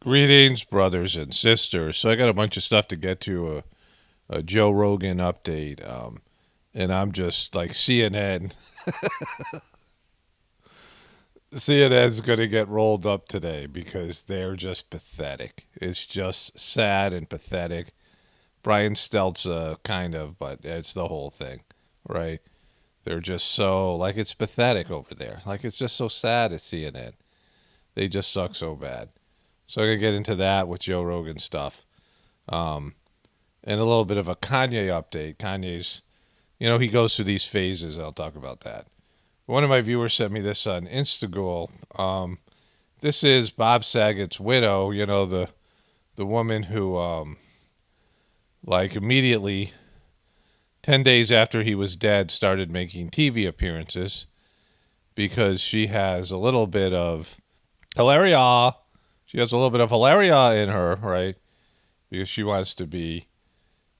Greetings, brothers and sisters. So I got a bunch of stuff to get to, a Joe Rogan update, and I'm just like CNN. CNN's going to get rolled up today because they're just pathetic. It's just sad and pathetic. Brian Stelz, kind of, but it's the whole thing, right? They're just so, like, it's pathetic over there. Like, it's just so sad at CNN. They just suck so bad. So I'm going to get into that with Joe Rogan stuff. And a little bit of a Kanye update. Kanye's, he goes through these phases. I'll talk about that. One of my viewers sent me this on Instagram. This is Bob Saget's widow, the woman who, immediately, 10 days after he was dead, started making TV appearances because she has a little bit of hilaria. She has a little bit of hilaria in her, right? Because she wants to be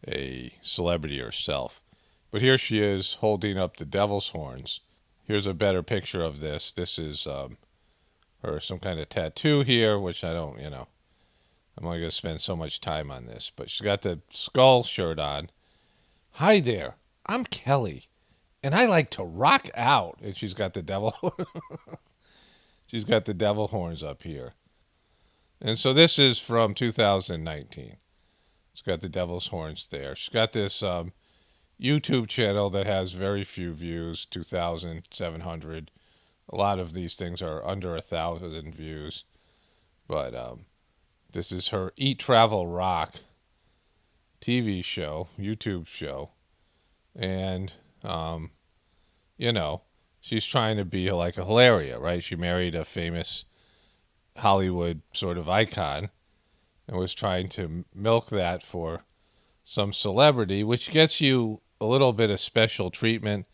a celebrity herself. But here she is holding up the devil's horns. Here's a better picture of this. This is her, some kind of tattoo here, which I don't, I'm only going to spend so much time on this. But she's got the skull shirt on. Hi there, I'm Kelly, and I like to rock out. And she's got the devil. She's got the devil horns up here. And so this is from 2019. It's got the devil's horns there. She's got this YouTube channel that has very few views, 2,700. A lot of these things are under 1,000 views. But this is her Eat, Travel, Rock TV show, YouTube show. And, she's trying to be like a hilaria, right? She married a famous Hollywood sort of icon and was trying to milk that for some celebrity, which gets you a little bit of special treatment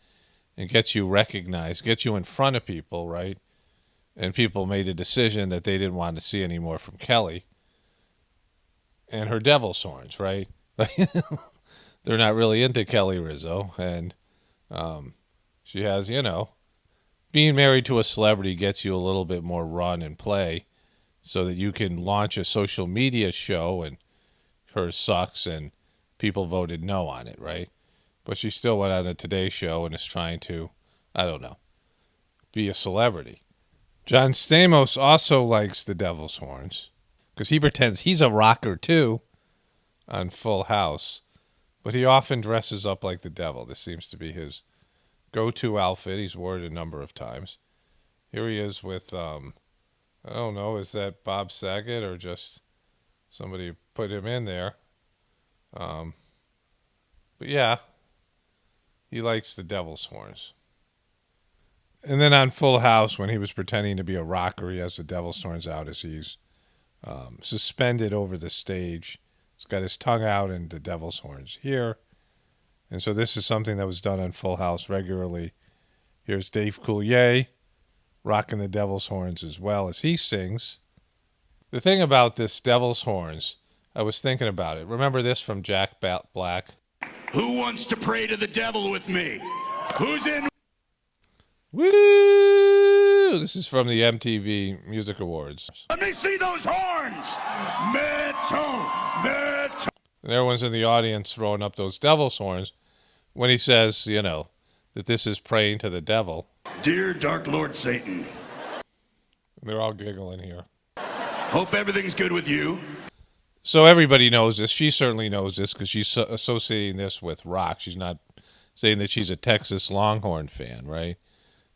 and gets you recognized, gets you in front of people, right? And people made a decision that they didn't want to see any more from Kelly and her devil's horns, right? They're not really into Kelly Rizzo, and she has, being married to a celebrity gets you a little bit more run and play so that you can launch a social media show, and hers sucks, and people voted no on it, right? But she still went on the Today Show and is trying to, be a celebrity. John Stamos also likes the devil's horns because he pretends he's a rocker too on Full House, but he often dresses up like the devil. This seems to be his go-to outfit. He's worn it a number of times. Here he is with, I don't know, is that Bob Saget or just somebody put him in there? But yeah, he likes the devil's horns. And then on Full House, when he was pretending to be a rocker, he has the devil's horns out as he's suspended over the stage. He's got his tongue out and the devil's horns here. And so this is something that was done on Full House regularly. Here's Dave Coulier rocking the devil's horns as well as he sings. The thing about this devil's horns, I was thinking about it. Remember this from Jack Black? Who wants to pray to the devil with me? Who's in? Woo! This is from the MTV Music Awards. Let me see those horns! Metal! And everyone's in the audience throwing up those devil's horns when he says, that this is praying to the devil. Dear Dark Lord Satan. And they're all giggling here. Hope everything's good with you. So everybody knows this. She certainly knows this because she's associating this with rock. She's not saying that she's a Texas Longhorn fan, right?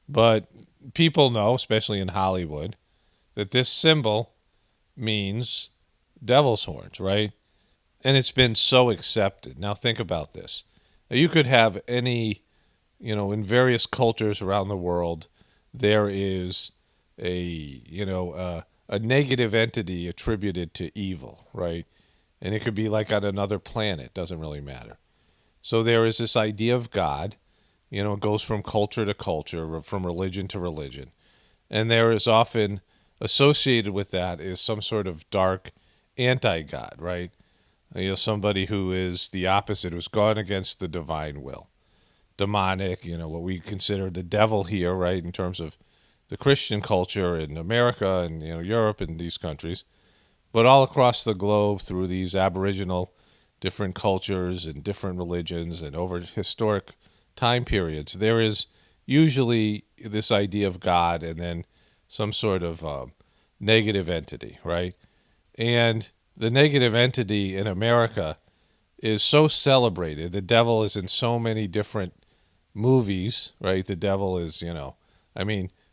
But people know, especially in Hollywood, that this symbol means devil's horns, right? And it's been so accepted. Now think about this. Now, you could have any, in various cultures around the world, there is a negative entity attributed to evil, right? And it could be like on another planet. Doesn't really matter. So there is this idea of God. It goes from culture to culture, from religion to religion. And there is often associated with that is some sort of dark anti-God, right? Somebody who is the opposite, who's gone against the divine will. Demonic, what we consider the devil here, right, in terms of the Christian culture in America and, Europe and these countries. But all across the globe, through these Aboriginal different cultures and different religions and over historic time periods, there is usually this idea of God and then some sort of negative entity, right? And the negative entity in America is so celebrated. The devil is in so many different movies, right? The devil is,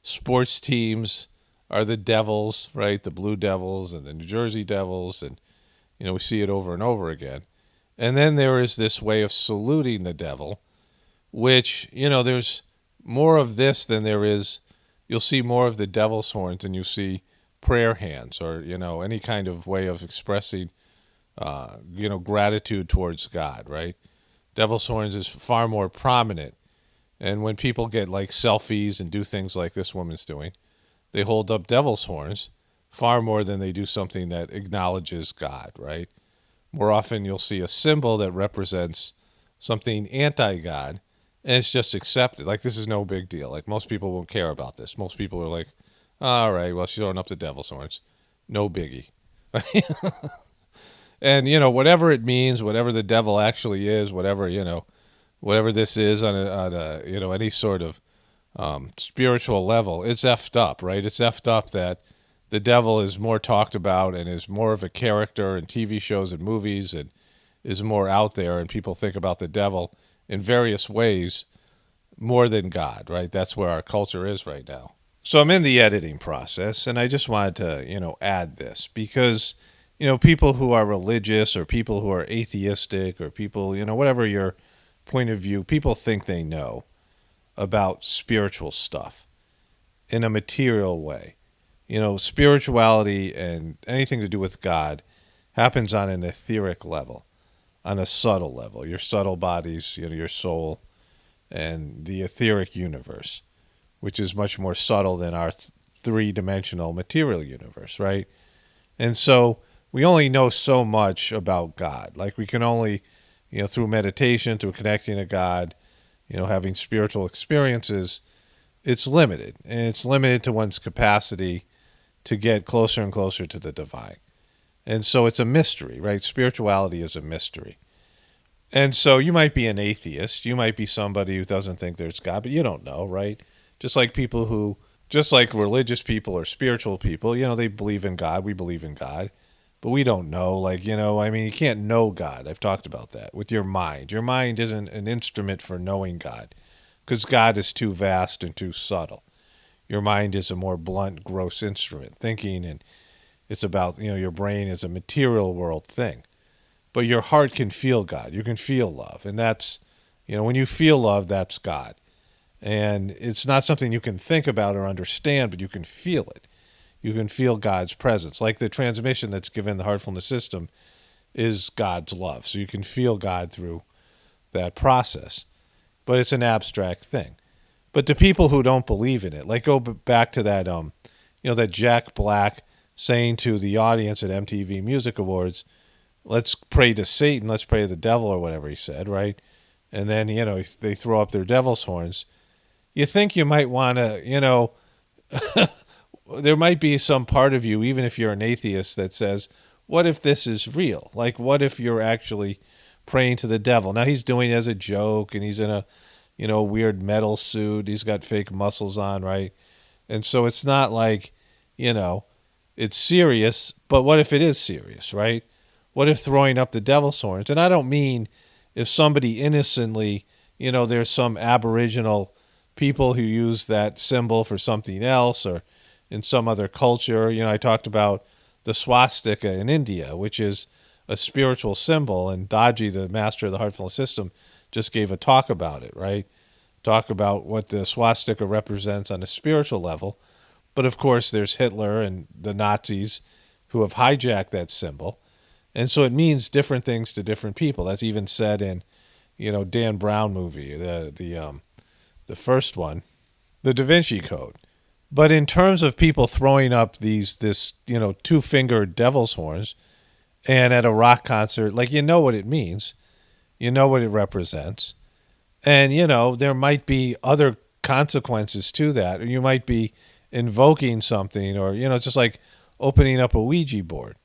sports teams are the devils, right? The Blue Devils and the New Jersey Devils, and we see it over and over again. And then there is this way of saluting the devil, which, there's more of this than there is. You'll see more of the devil's horns than you see prayer hands or, any kind of way of expressing, gratitude towards God, right? Devil's horns is far more prominent. And when people get like selfies and do things like this woman's doing, they hold up devil's horns far more than they do something that acknowledges God, right? More often you'll see a symbol that represents something anti-God, and it's just accepted. Like, this is no big deal. Like, most people won't care about this. Most people are like, all right, well, she's throwing up the devil's horns. No biggie. And, whatever it means, whatever the devil actually is, whatever this is on a any sort of spiritual level, it's effed up, right? It's effed up that the devil is more talked about and is more of a character in TV shows and movies and is more out there, and people think about the devil in various ways more than God, right? That's where our culture is right now. So I'm in the editing process, and I just wanted to, add this because, people who are religious or people who are atheistic or people, whatever your point of view, people think they know about spiritual stuff in a material way. Spirituality and anything to do with God happens on an etheric level, on a subtle level. Your subtle bodies, your soul, and the etheric universe, which is much more subtle than our three-dimensional material universe, right? And so we only know so much about God. Like, we can only, through meditation, through connecting to God, having spiritual experiences, it's limited. And it's limited to one's capacity to get closer and closer to the divine. And so it's a mystery, right? Spirituality is a mystery. And so you might be an atheist. You might be somebody who doesn't think there's God, but you don't know, right? Just like religious people or spiritual people, they believe in God. We believe in God. But we don't know, you can't know God. I've talked about that with your mind. Your mind isn't an instrument for knowing God because God is too vast and too subtle. Your mind is a more blunt, gross instrument, thinking, and it's about, your brain is a material world thing. But your heart can feel God. You can feel love. And that's, when you feel love, that's God. And it's not something you can think about or understand, but you can feel it. You can feel God's presence. Like the transmission that's given the heartfulness system is God's love. So you can feel God through that process. But it's an abstract thing. But to people who don't believe in it, like go back to that, that Jack Black saying to the audience at MTV Music Awards, let's pray to Satan, let's pray to the devil, or whatever he said, right? And then, they throw up their devil's horns. You think you might want to, there might be some part of you, even if you're an atheist, that says, what if this is real? Like, what if you're actually praying to the devil? Now, he's doing it as a joke, and he's in a, weird metal suit. He's got fake muscles on, right? And so it's not like, it's serious, but what if it is serious, right? What if throwing up the devil's horns? And I don't mean if somebody innocently, there's some Aboriginal people who use that symbol for something else or in some other culture. I talked about the swastika in India, which is a spiritual symbol, and Daji, the master of the heartfulness system, just gave a talk about it, right? Talk about what the swastika represents on a spiritual level. But of course, there's Hitler and the Nazis who have hijacked that symbol. And so it means different things to different people. That's even said in, Dan Brown movie, the first one, the Da Vinci Code. But in terms of people throwing up this two-fingered devil's horns, and at a rock concert, like, what it means. You know what it represents. And, there might be other consequences to that. Or you might be invoking something or, just like opening up a Ouija board.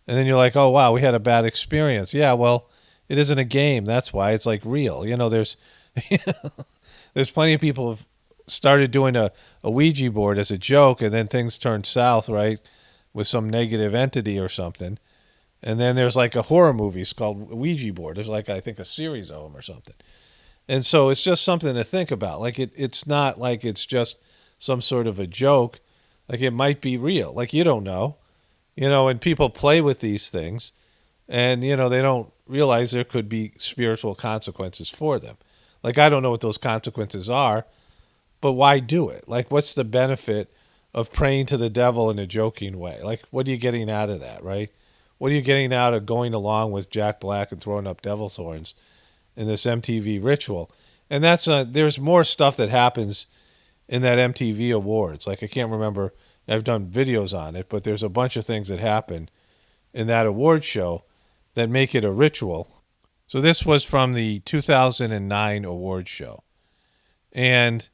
And then you're like, oh, wow, we had a bad experience. Yeah, well, it isn't a game. That's why it's like real. There's there's plenty of people who've started doing a Ouija board as a joke, and then things turned south, right, with some negative entity or something. And then there's like a horror movies called Ouija Board. There's like, I think, a series of them or something. And so it's just something to think about. Like it's not like it's just some sort of a joke. Like it might be real. Like you don't know. And people play with these things and, they don't realize there could be spiritual consequences for them. Like I don't know what those consequences are, but why do it? Like what's the benefit of praying to the devil in a joking way? Like what are you getting out of that, right? What are you getting out of going along with Jack Black and throwing up devil's horns in this MTV ritual? And there's more stuff that happens in that MTV Awards. Like I can't remember, I've done videos on it, but there's a bunch of things that happen in that award show that make it a ritual. So this was from the 2009 award show. And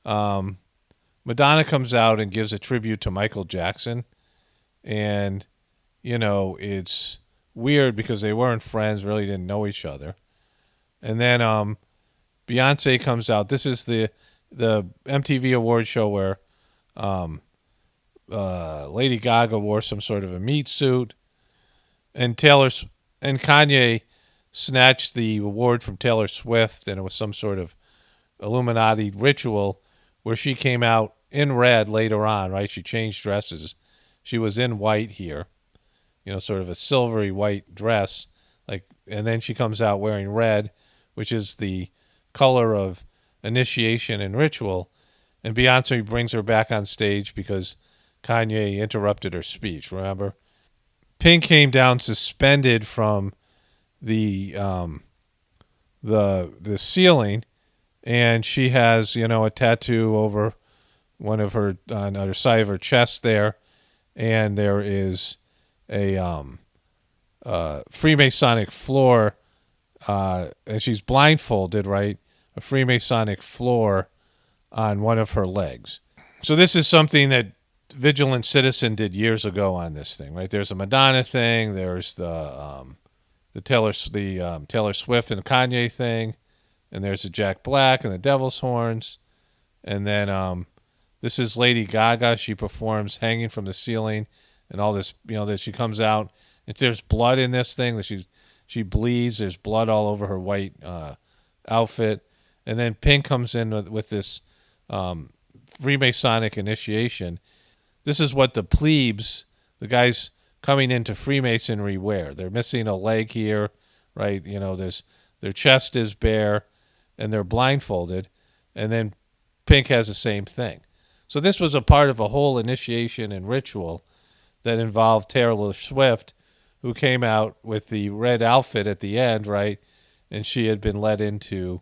Madonna comes out and gives a tribute to Michael Jackson. And, it's weird because they weren't friends, really didn't know each other. And then Beyonce comes out. This is the MTV award show where Lady Gaga wore some sort of a meat suit, and Kanye snatched the award from Taylor Swift, and it was some sort of Illuminati ritual where she came out in red later on, right? She changed dresses. She was in white here, sort of a silvery white dress, and then she comes out wearing red, which is the color of initiation and ritual. And Beyonce brings her back on stage because Kanye interrupted her speech, remember? Pink came down suspended from the ceiling, and she has, a tattoo over on her side of her chest there, and there is a Freemasonic floor, and she's blindfolded, right? A Freemasonic floor on one of her legs. So this is something that Vigilant Citizen did years ago on this thing, right? There's a Madonna thing. There's the Taylor Swift and Kanye thing, and there's the Jack Black and the Devil's Horns, and then this is Lady Gaga. She performs hanging from the ceiling, and all this, that she comes out. If there's blood in this thing, that she bleeds. There's blood all over her white outfit, and then Pink comes in with this Freemasonic initiation. This is what the plebes, the guys coming into Freemasonry, wear. They're missing a leg here, right? Their chest is bare, and they're blindfolded, and then Pink has the same thing. So this was a part of a whole initiation and ritual that involved Taylor Swift, who came out with the red outfit at the end, right? And she had been led into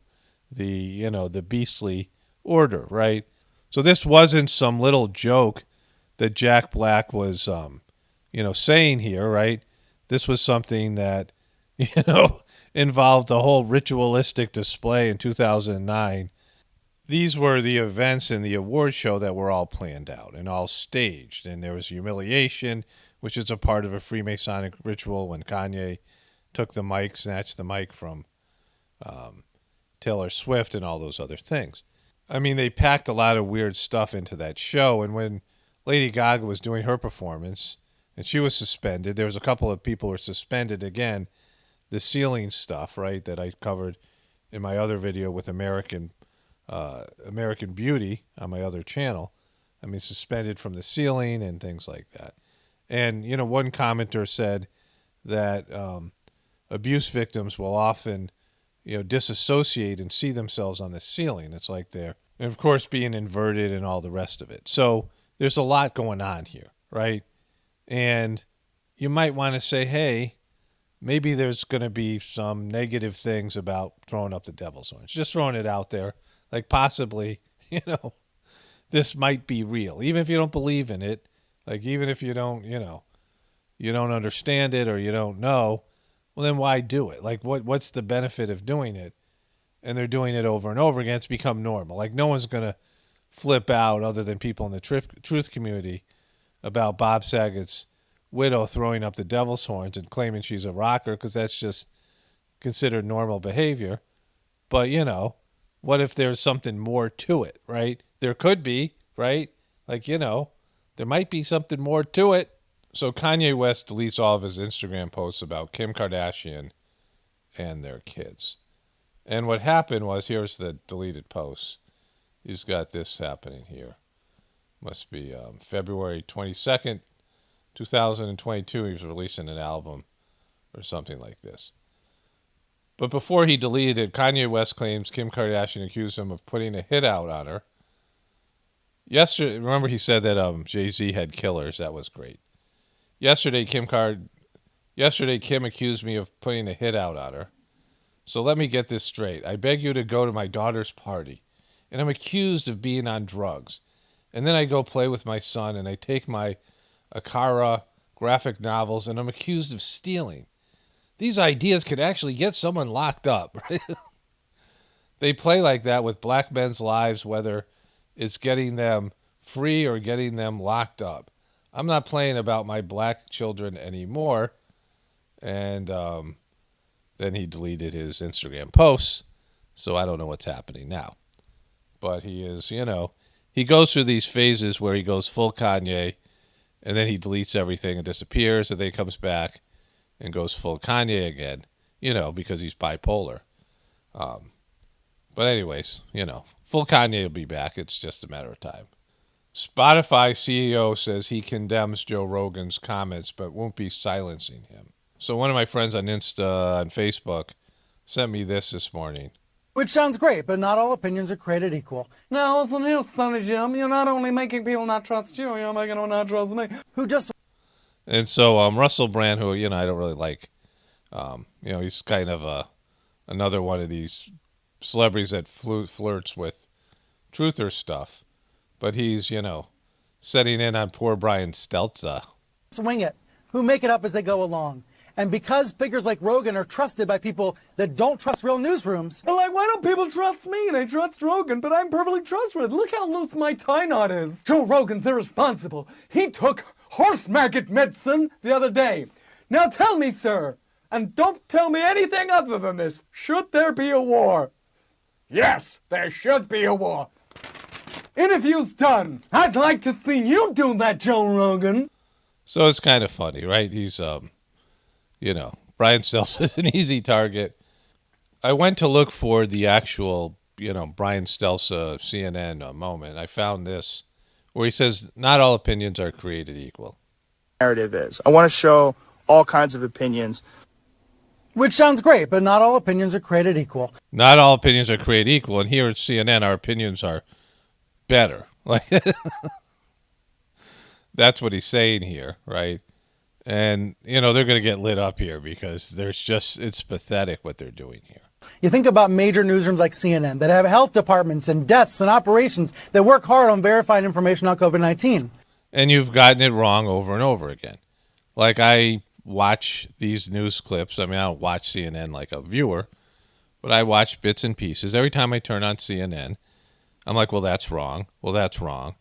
the beastly order, right? So this wasn't some little joke that Jack Black was, saying here, right? This was something that, involved a whole ritualistic display in 2009. These were the events in the award show that were all planned out and all staged. And there was humiliation, which is a part of a Freemasonic ritual when Kanye took the mic, snatched the mic from Taylor Swift and all those other things. I mean, they packed a lot of weird stuff into that show. And when Lady Gaga was doing her performance and she was suspended, there was a couple of people who were suspended again. The ceiling stuff, right, that I covered in my other video with American Beauty on my other channel. I mean, suspended from the ceiling and things like that. And, one commenter said that abuse victims will often, disassociate and see themselves on the ceiling. It's like they're, and of course, being inverted and all the rest of it. So there's a lot going on here, right? And you might want to say, hey, maybe there's going to be some negative things about throwing up the devil's horns. Just throwing it out there. Like possibly, this might be real. Even if you don't believe in it, like even if you don't, you don't understand it or you don't know, well then why do it? Like what's the benefit of doing it? And they're doing it over and over again. It's become normal. Like no one's going to flip out other than people in the truth community about Bob Saget's widow throwing up the devil's horns and claiming she's a rocker because that's just considered normal behavior. But, what if there's something more to it, right? There could be, right? Like, there might be something more to it. So Kanye West deletes all of his Instagram posts about Kim Kardashian and their kids. And what happened was, here's the deleted posts. He's got this happening here. Must be February 22nd, 2022. He was releasing an album or something like this. But before he deleted it, Kanye West claims Kim Kardashian accused him of putting a hit out on her. Yesterday, remember he said that Jay-Z had killers. That was great. Yesterday, Kim accused me of putting a hit out on her. So let me get this straight. I beg you to go to my daughter's party, and I'm accused of being on drugs. And then I go play with my son, and I take my Akara graphic novels, and I'm accused of stealing. These ideas could actually get someone locked up, right? They play like that with black men's lives, whether it's getting them free or getting them locked up. I'm not playing about my black children anymore. And then he deleted his Instagram posts, so I don't know what's happening now. But he is, he goes through these phases where he goes full Kanye, and then he deletes everything and disappears, and then he comes back and goes full Kanye again, because he's bipolar. But anyways, full Kanye will be back. It's just a matter of time. Spotify CEO says he condemns Joe Rogan's comments but won't be silencing him. So one of my friends on Facebook sent me this morning. Which sounds great, but not all opinions are created equal. Now listen here, Sonny Jim. You're not only making people not trust you, you're making them not trust me. And so Russell Brand, who, I don't really like, he's kind of another one of these celebrities that flirts with truther stuff. But he's, setting in on poor Brian Stelza. Swing it. Who make it up as they go along. And because figures like Rogan are trusted by people that don't trust real newsrooms. Well, why don't people trust me? They trust Rogan, but I'm perfectly trustworthy. Look how loose my tie knot is. Joe Rogan's irresponsible. He took horse maggot medicine the other day. Now tell me, sir, and don't tell me anything other than this, should there be a war? Yes, there should be a war. Interview's done. I'd like to see you do that, Joe Rogan. So it's kind of funny, right? He's, Brian Stelza is an easy target. I went to look for the actual, Brian Stelza CNN moment. I found this where he says, not all opinions are created equal. Narrative is. I want to show all kinds of opinions. Which sounds great, but not all opinions are created equal. Not all opinions are created equal. And here at CNN, our opinions are better. Like, that's what he's saying here, right? And, they're going to get lit up here because it's pathetic what they're doing here. You think about major newsrooms like CNN that have health departments and deaths and operations that work hard on verifying information on COVID-19. And you've gotten it wrong over and over again. Like, I watch these news clips. I mean, I don't watch CNN like a viewer, but I watch bits and pieces. Every time I turn on CNN, I'm like, well, that's wrong. Well, that's wrong.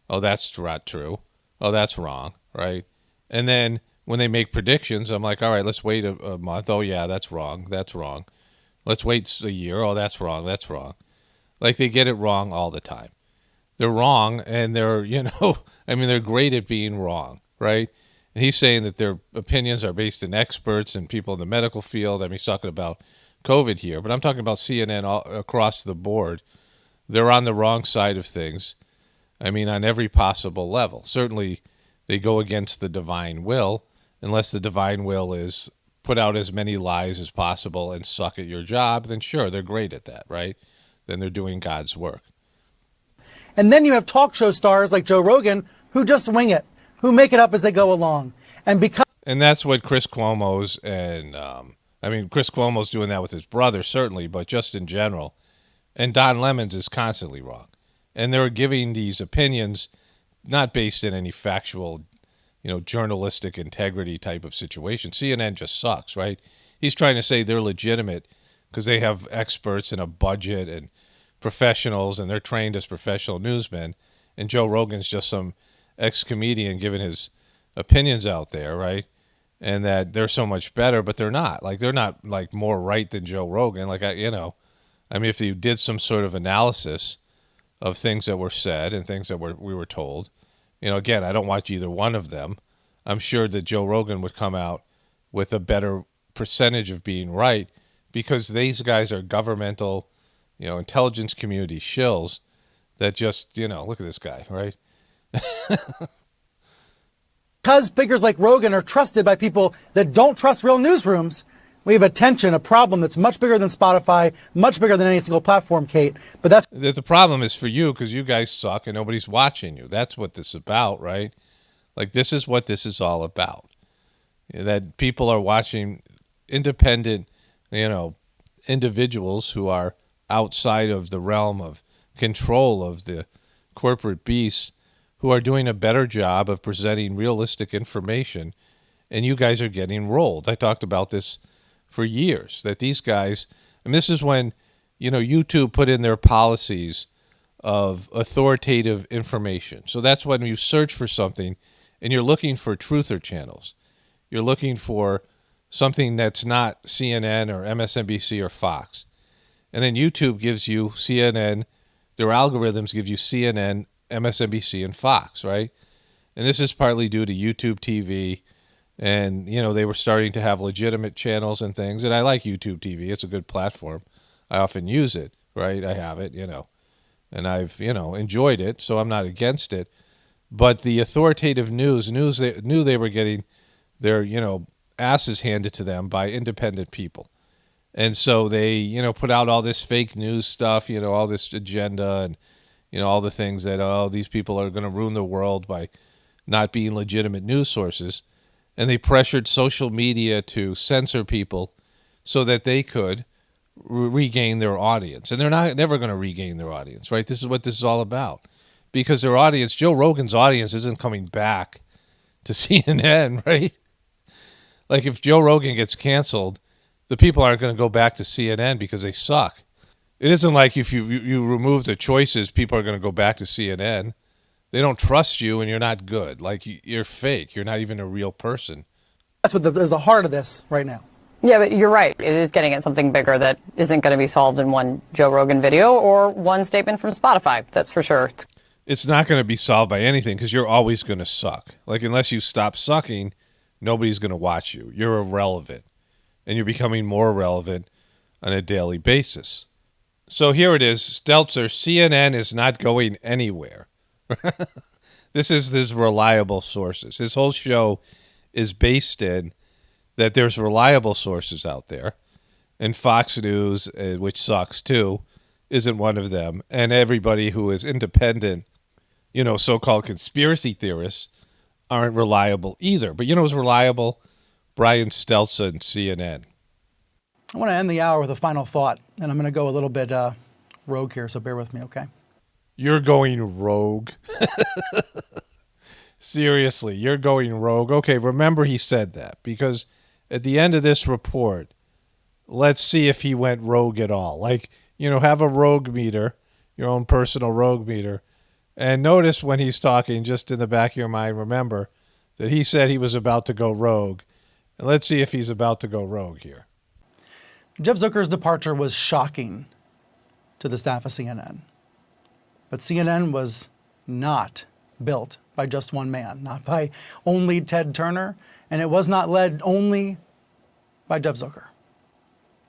Oh, that's not true. Oh, that's wrong, right? And then when they make predictions, I'm like, all right, let's wait a month. Oh, yeah, that's wrong. That's wrong. Let's wait a year. Oh, that's wrong. That's wrong. Like, they get it wrong all the time. They're wrong, and they're, they're great at being wrong, right? And he's saying that their opinions are based in experts and people in the medical field. I mean, he's talking about COVID here, but I'm talking about CNN all across the board. They're on the wrong side of things. I mean, on every possible level. Certainly, they go against the divine will, unless the divine will is put out as many lies as possible and suck at your job, then sure, they're great at that, right? Then they're doing God's work. And then you have talk show stars like Joe Rogan who just wing it, who make it up as they go along. And that's what Chris Cuomo's Chris Cuomo's doing that with his brother, certainly, but just in general. And Don Lemons is constantly wrong. And they're giving these opinions not based in any factual, journalistic integrity type of situation. CNN just sucks, right? He's trying to say they're legitimate because they have experts and a budget and professionals, and they're trained as professional newsmen. And Joe Rogan's just some ex-comedian giving his opinions out there, right? And that they're so much better, but they're not. Like, they're not like more right than Joe Rogan. Like, I mean, if you did some sort of analysis of things that were said and things that we were told, again, I don't watch either one of them. I'm sure that Joe Rogan would come out with a better percentage of being right, because these guys are governmental, intelligence community shills that just, look at this guy, right? Because figures like Rogan are trusted by people that don't trust real newsrooms, we have a problem that's much bigger than Spotify, much bigger than any single platform, Kate. But the problem is for you, because you guys suck and nobody's watching you. That's what this is about, right? Like, this is what this is all about. That people are watching independent, individuals who are outside of the realm of control of the corporate beasts, who are doing a better job of presenting realistic information, and you guys are getting rolled. I talked about this for years, that these guys, and this is when, YouTube put in their policies of authoritative information. So that's when you search for something and you're looking for truther channels. You're looking for something that's not CNN or MSNBC or Fox. And then YouTube gives you CNN, their algorithms give you CNN, MSNBC, and Fox, right? And this is partly due to YouTube TV. And, they were starting to have legitimate channels and things. And I like YouTube TV. It's a good platform. I often use it, right? I have it, and I've, enjoyed it. So I'm not against it. But the authoritative news they knew they were getting their, asses handed to them by independent people. And so they, put out all this fake news stuff, all this agenda and, all the things that, these people are going to ruin the world by not being legitimate news sources. And they pressured social media to censor people so that they could regain their audience. And they're never going to regain their audience, right? This is what this is all about. Because their audience, Joe Rogan's audience, isn't coming back to CNN, right? Like, if Joe Rogan gets canceled, the people aren't going to go back to CNN because they suck. It isn't like if you remove the choices, people are going to go back to CNN. They don't trust you and you're not good. Like, you're fake. You're not even a real person. that's what is the heart of this right now. Yeah, but you're right. It is getting at something bigger that isn't going to be solved in one Joe Rogan video or one statement from Spotify. That's for sure. It's not going to be solved by anything because you're always going to suck. Like, unless you stop sucking, nobody's going to watch you. You're irrelevant. And you're becoming more relevant on a daily basis. So here it is. Stelter, CNN is not going anywhere. This is his reliable sources. His whole show is based in that there's reliable sources out there. And Fox News, which sucks too, isn't one of them. And everybody who is independent, you know, so-called conspiracy theorists, aren't reliable either. But you know who's reliable? Brian Stelter and CNN. I want to end the hour with a final thought, and I'm going to go a little bit rogue here, so bear with me, okay? You're going rogue. Seriously, you're going rogue. Okay, remember he said that, because at the end of this report, let's see if he went rogue at all. Like, you know, have a rogue meter, your own personal rogue meter, and notice when he's talking, just in the back of your mind, remember that he said he was about to go rogue. And let's see if he's about to go rogue here. Jeff Zucker's departure was shocking to the staff of CNN. But CNN was not built by just one man, not by only Ted Turner, and it was not led only by Jeff Zucker.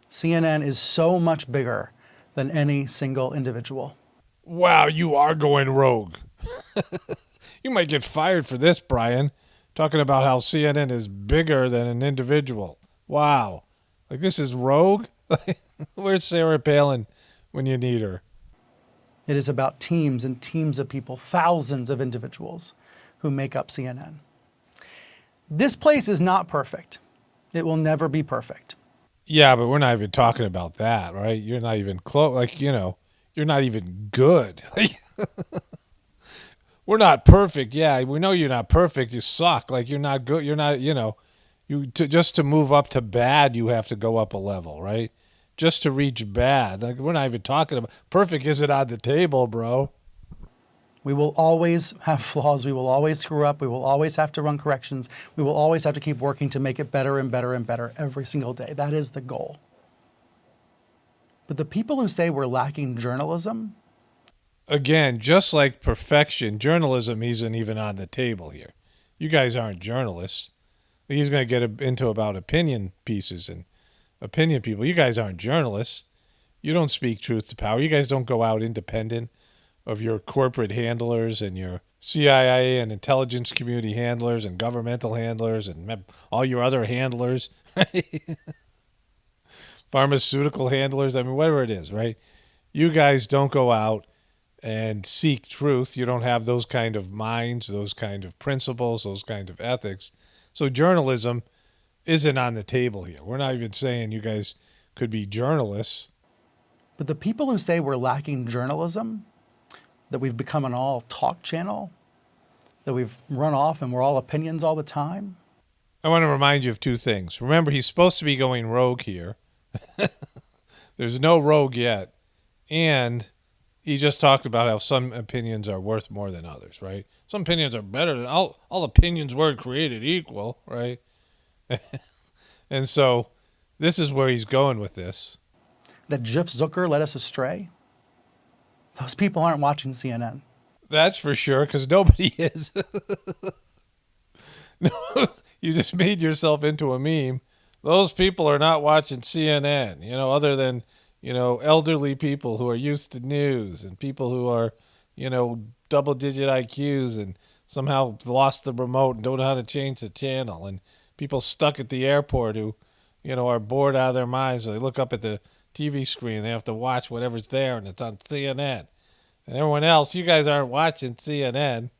CNN is so much bigger than any single individual. Wow, you are going rogue. You might get fired for this, Brian. Talking about how CNN is bigger than an individual. Wow. Like, this is rogue? Where's Sarah Palin when you need her? It is about teams and teams of people, thousands of individuals who make up CNN. This place is not perfect. It will never be perfect. Yeah, but we're not even talking about that, right? You're not even close. Like, you know, you're not even good. We're not perfect. Yeah, we know you're not perfect. You suck. Like, you're not good. You're not, you know, just to move up to bad, you have to go up a level, right? Just to reach bad. Like, we're not even talking about perfect. Isn't on the table, bro. We will always have flaws. We will always screw up. We will always have to run corrections. We will always have to keep working to make it better and better and better every single day. That is the goal. But the people who say we're lacking journalism, again, just like perfection, journalism isn't even on the table here. You guys aren't journalists. He's going to get into about opinion pieces and opinion people. You guys aren't journalists. You don't speak truth to power. You guys don't go out independent of your corporate handlers and your CIA and intelligence community handlers and governmental handlers and all your other handlers, right? Pharmaceutical handlers, I mean, whatever it is, right? You guys don't go out and seek truth. You don't have those kind of minds, those kind of principles, those kind of ethics. So journalism isn't on the table here. We're not even saying you guys could be journalists. but the people who say we're lacking journalism, that we've become an all talk channel, that we've run off and we're all opinions all the time. I want to remind you of two things. Remember, he's supposed to be going rogue here. There's no rogue yet. And he just talked about how some opinions are worth more than others, right? Some opinions are better than all opinions weren't created equal, right? And so this is where he's going with this. That Jeff Zucker led us astray. Those people aren't watching CNN. That's for sure, because nobody is. No, you just made yourself into a meme. Those people are not watching CNN, other than, elderly people who are used to news and people who are, double-digit IQs and somehow lost the remote and don't know how to change the channel, and people stuck at the airport who, are bored out of their minds. So they look up at the TV screen. They have to watch whatever's there, and it's on CNN. And everyone else, you guys aren't watching CNN.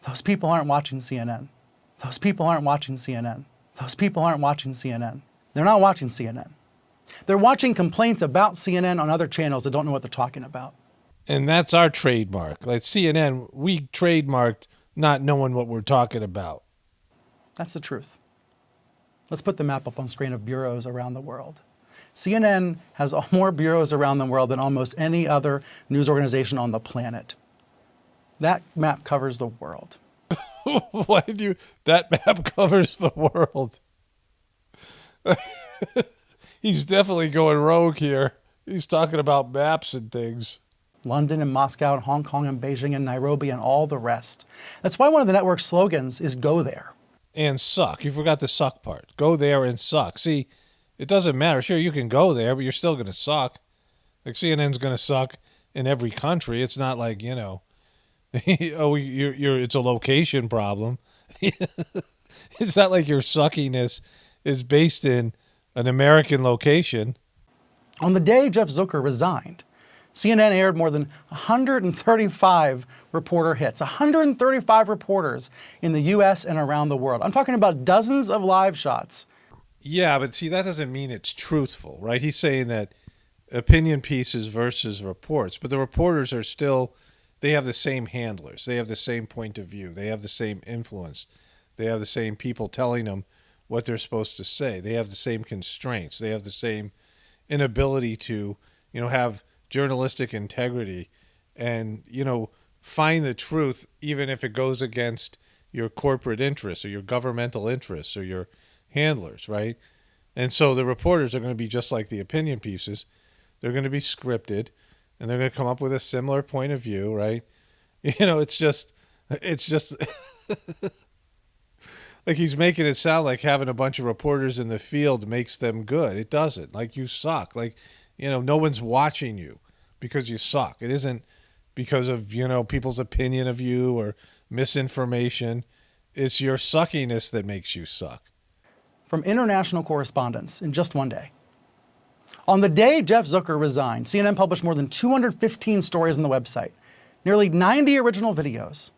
Those people aren't watching CNN. Those people aren't watching CNN. Those people aren't watching CNN. They're not watching CNN. They're watching complaints about CNN on other channels that don't know what they're talking about. And that's our trademark. Like CNN, we trademarked not knowing what we're talking about. That's the truth. Let's put the map up on screen of bureaus around the world. CNN has more bureaus around the world than almost any other news organization on the planet. That map covers the world. Why did you... That map covers the world. He's definitely going rogue here. He's talking about maps and things. London and Moscow and Hong Kong and Beijing and Nairobi and all the rest. That's why one of the network's slogans is "Go there." And suck. You forgot the suck part. Go there and suck. See, it doesn't matter. Sure, you can go there, but you're still going to suck. Like CNN's going to suck in every country. It's not like, it's a location problem. It's not like your suckiness is based in an American location. On the day Jeff Zucker resigned, CNN aired more than 135 reporter hits, 135 reporters in the U.S. and around the world. I'm talking about dozens of live shots. Yeah, but see, that doesn't mean it's truthful, right? He's saying that opinion pieces versus reports, but the reporters are still, they have the same handlers. They have the same point of view. They have the same influence. They have the same people telling them what they're supposed to say. They have the same constraints. They have the same inability to, have journalistic integrity and, find the truth, even if it goes against your corporate interests or your governmental interests or your handlers, right? And so the reporters are going to be just like the opinion pieces. They're going to be scripted, and they're going to come up with a similar point of view, right? It's just like he's making it sound like having a bunch of reporters in the field makes them good. It doesn't. Like, you suck. Like, no one's watching you because you suck. It isn't because of, people's opinion of you or misinformation. It's your suckiness that makes you suck. From international correspondents in just one day. On the day Jeff Zucker resigned, CNN published more than 215 stories on the website, nearly 90 original videos.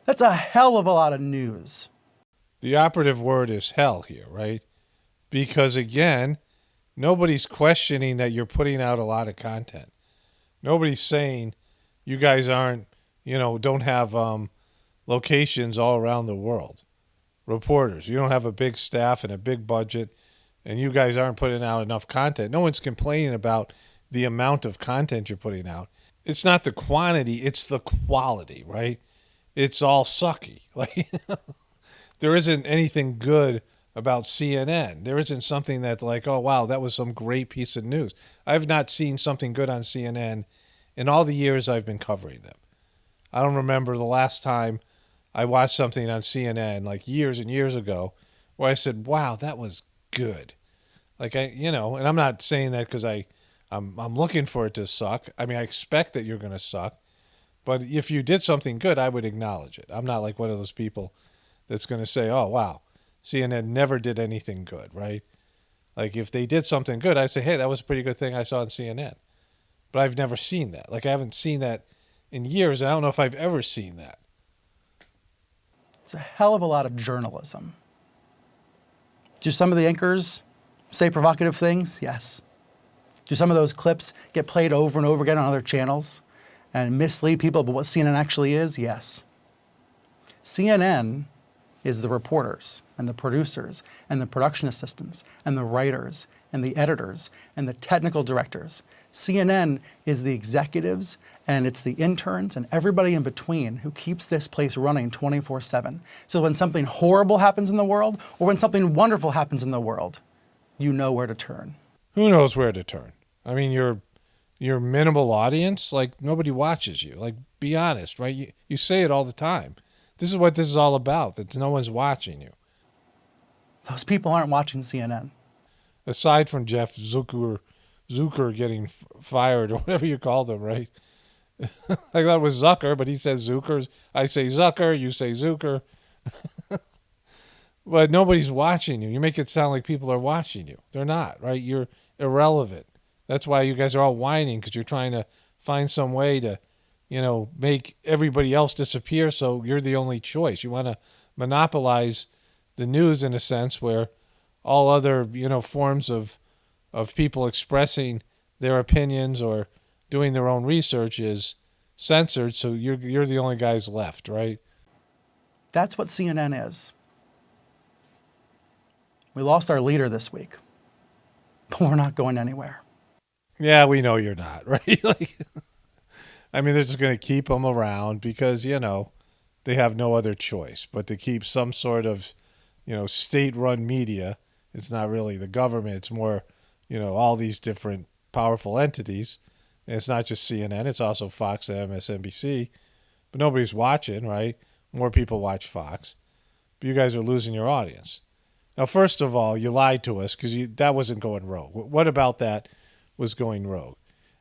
That's a hell of a lot of news. The operative word is hell here, right? Because again, nobody's questioning that you're putting out a lot of content. Nobody's saying you guys aren't, don't have locations all around the world. Reporters, you don't have a big staff and a big budget, and you guys aren't putting out enough content. No one's complaining about the amount of content you're putting out. It's not the quantity, it's the quality, right? It's all sucky. Like, there isn't anything good about CNN. There isn't something that's like, oh, wow, that was some great piece of news. I've not seen something good on CNN in all the years I've been covering them. I don't remember the last time I watched something on CNN, like years and years ago, where I said, wow, that was good. Like, and I'm not saying that because I'm looking for it to suck. I mean, I expect that you're going to suck. But if you did something good, I would acknowledge it. I'm not like one of those people that's going to say, oh, wow, CNN never did anything good, right? Like, if they did something good, I'd say, hey, that was a pretty good thing I saw on CNN. But I've never seen that. Like, I haven't seen that in years. I don't know if I've ever seen that. It's a hell of a lot of journalism. Do some of the anchors say provocative things? Yes. Do some of those clips get played over and over again on other channels and mislead people about what CNN actually is? Yes. CNN is the reporters and the producers and the production assistants and the writers and the editors and the technical directors. CNN is the executives and it's the interns and everybody in between who keeps this place running 24/7. So when something horrible happens in the world or when something wonderful happens in the world, you know where to turn. Who knows where to turn? I mean, your minimal audience, like, nobody watches you. Like, be honest, right? You say it all the time. This is what this is all about, that no one's watching you. Those people aren't watching CNN. Aside from Jeff Zucker getting fired or whatever you called him, right? I thought it was Zucker, but he says Zucker. I say Zucker, you say Zucker. But nobody's watching you. You make it sound like people are watching you. They're not, right? You're irrelevant. That's why you guys are all whining, because you're trying to find some way to, make everybody else disappear so you're the only choice. You want to monopolize the news in a sense where all other, forms of people expressing their opinions or doing their own research is censored, so you're the only guys left, right? That's what CNN is. We lost our leader this week, but we're not going anywhere. Yeah, we know you're not, right? Like, I mean, they're just going to keep them around because, they have no other choice but to keep some sort of, state-run media. It's not really the government. It's more, all these different powerful entities. And it's not just CNN. It's also Fox and MSNBC. But nobody's watching, right? More people watch Fox. But you guys are losing your audience. Now, first of all, you lied to us because that wasn't going rogue. What about that was going rogue?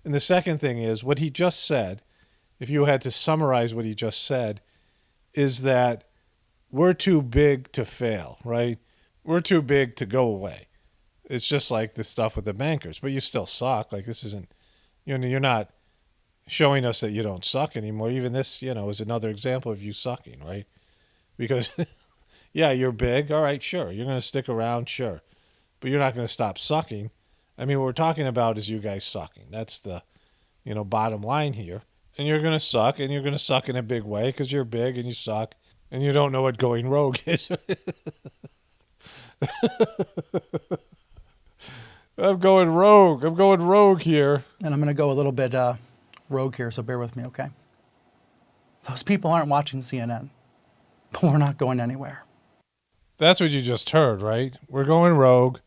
And the second thing is, what he just said, if you had to summarize what he just said, is that we're too big to fail, right? We're too big to go away. It's just like the stuff with the bankers, but you still suck. Like, this isn't, you're not showing us that you don't suck anymore. Even this, is another example of you sucking, right? Because, yeah, you're big. All right, sure. You're going to stick around, sure. But you're not going to stop sucking. I mean, what we're talking about is you guys sucking. That's the, bottom line here. And you're going to suck, and you're going to suck in a big way because you're big and you suck, and you don't know what going rogue is. I'm going rogue here. And I'm going to go a little bit rogue here, so bear with me, okay? Those people aren't watching CNN, but we're not going anywhere. That's what you just heard, right? We're going rogue.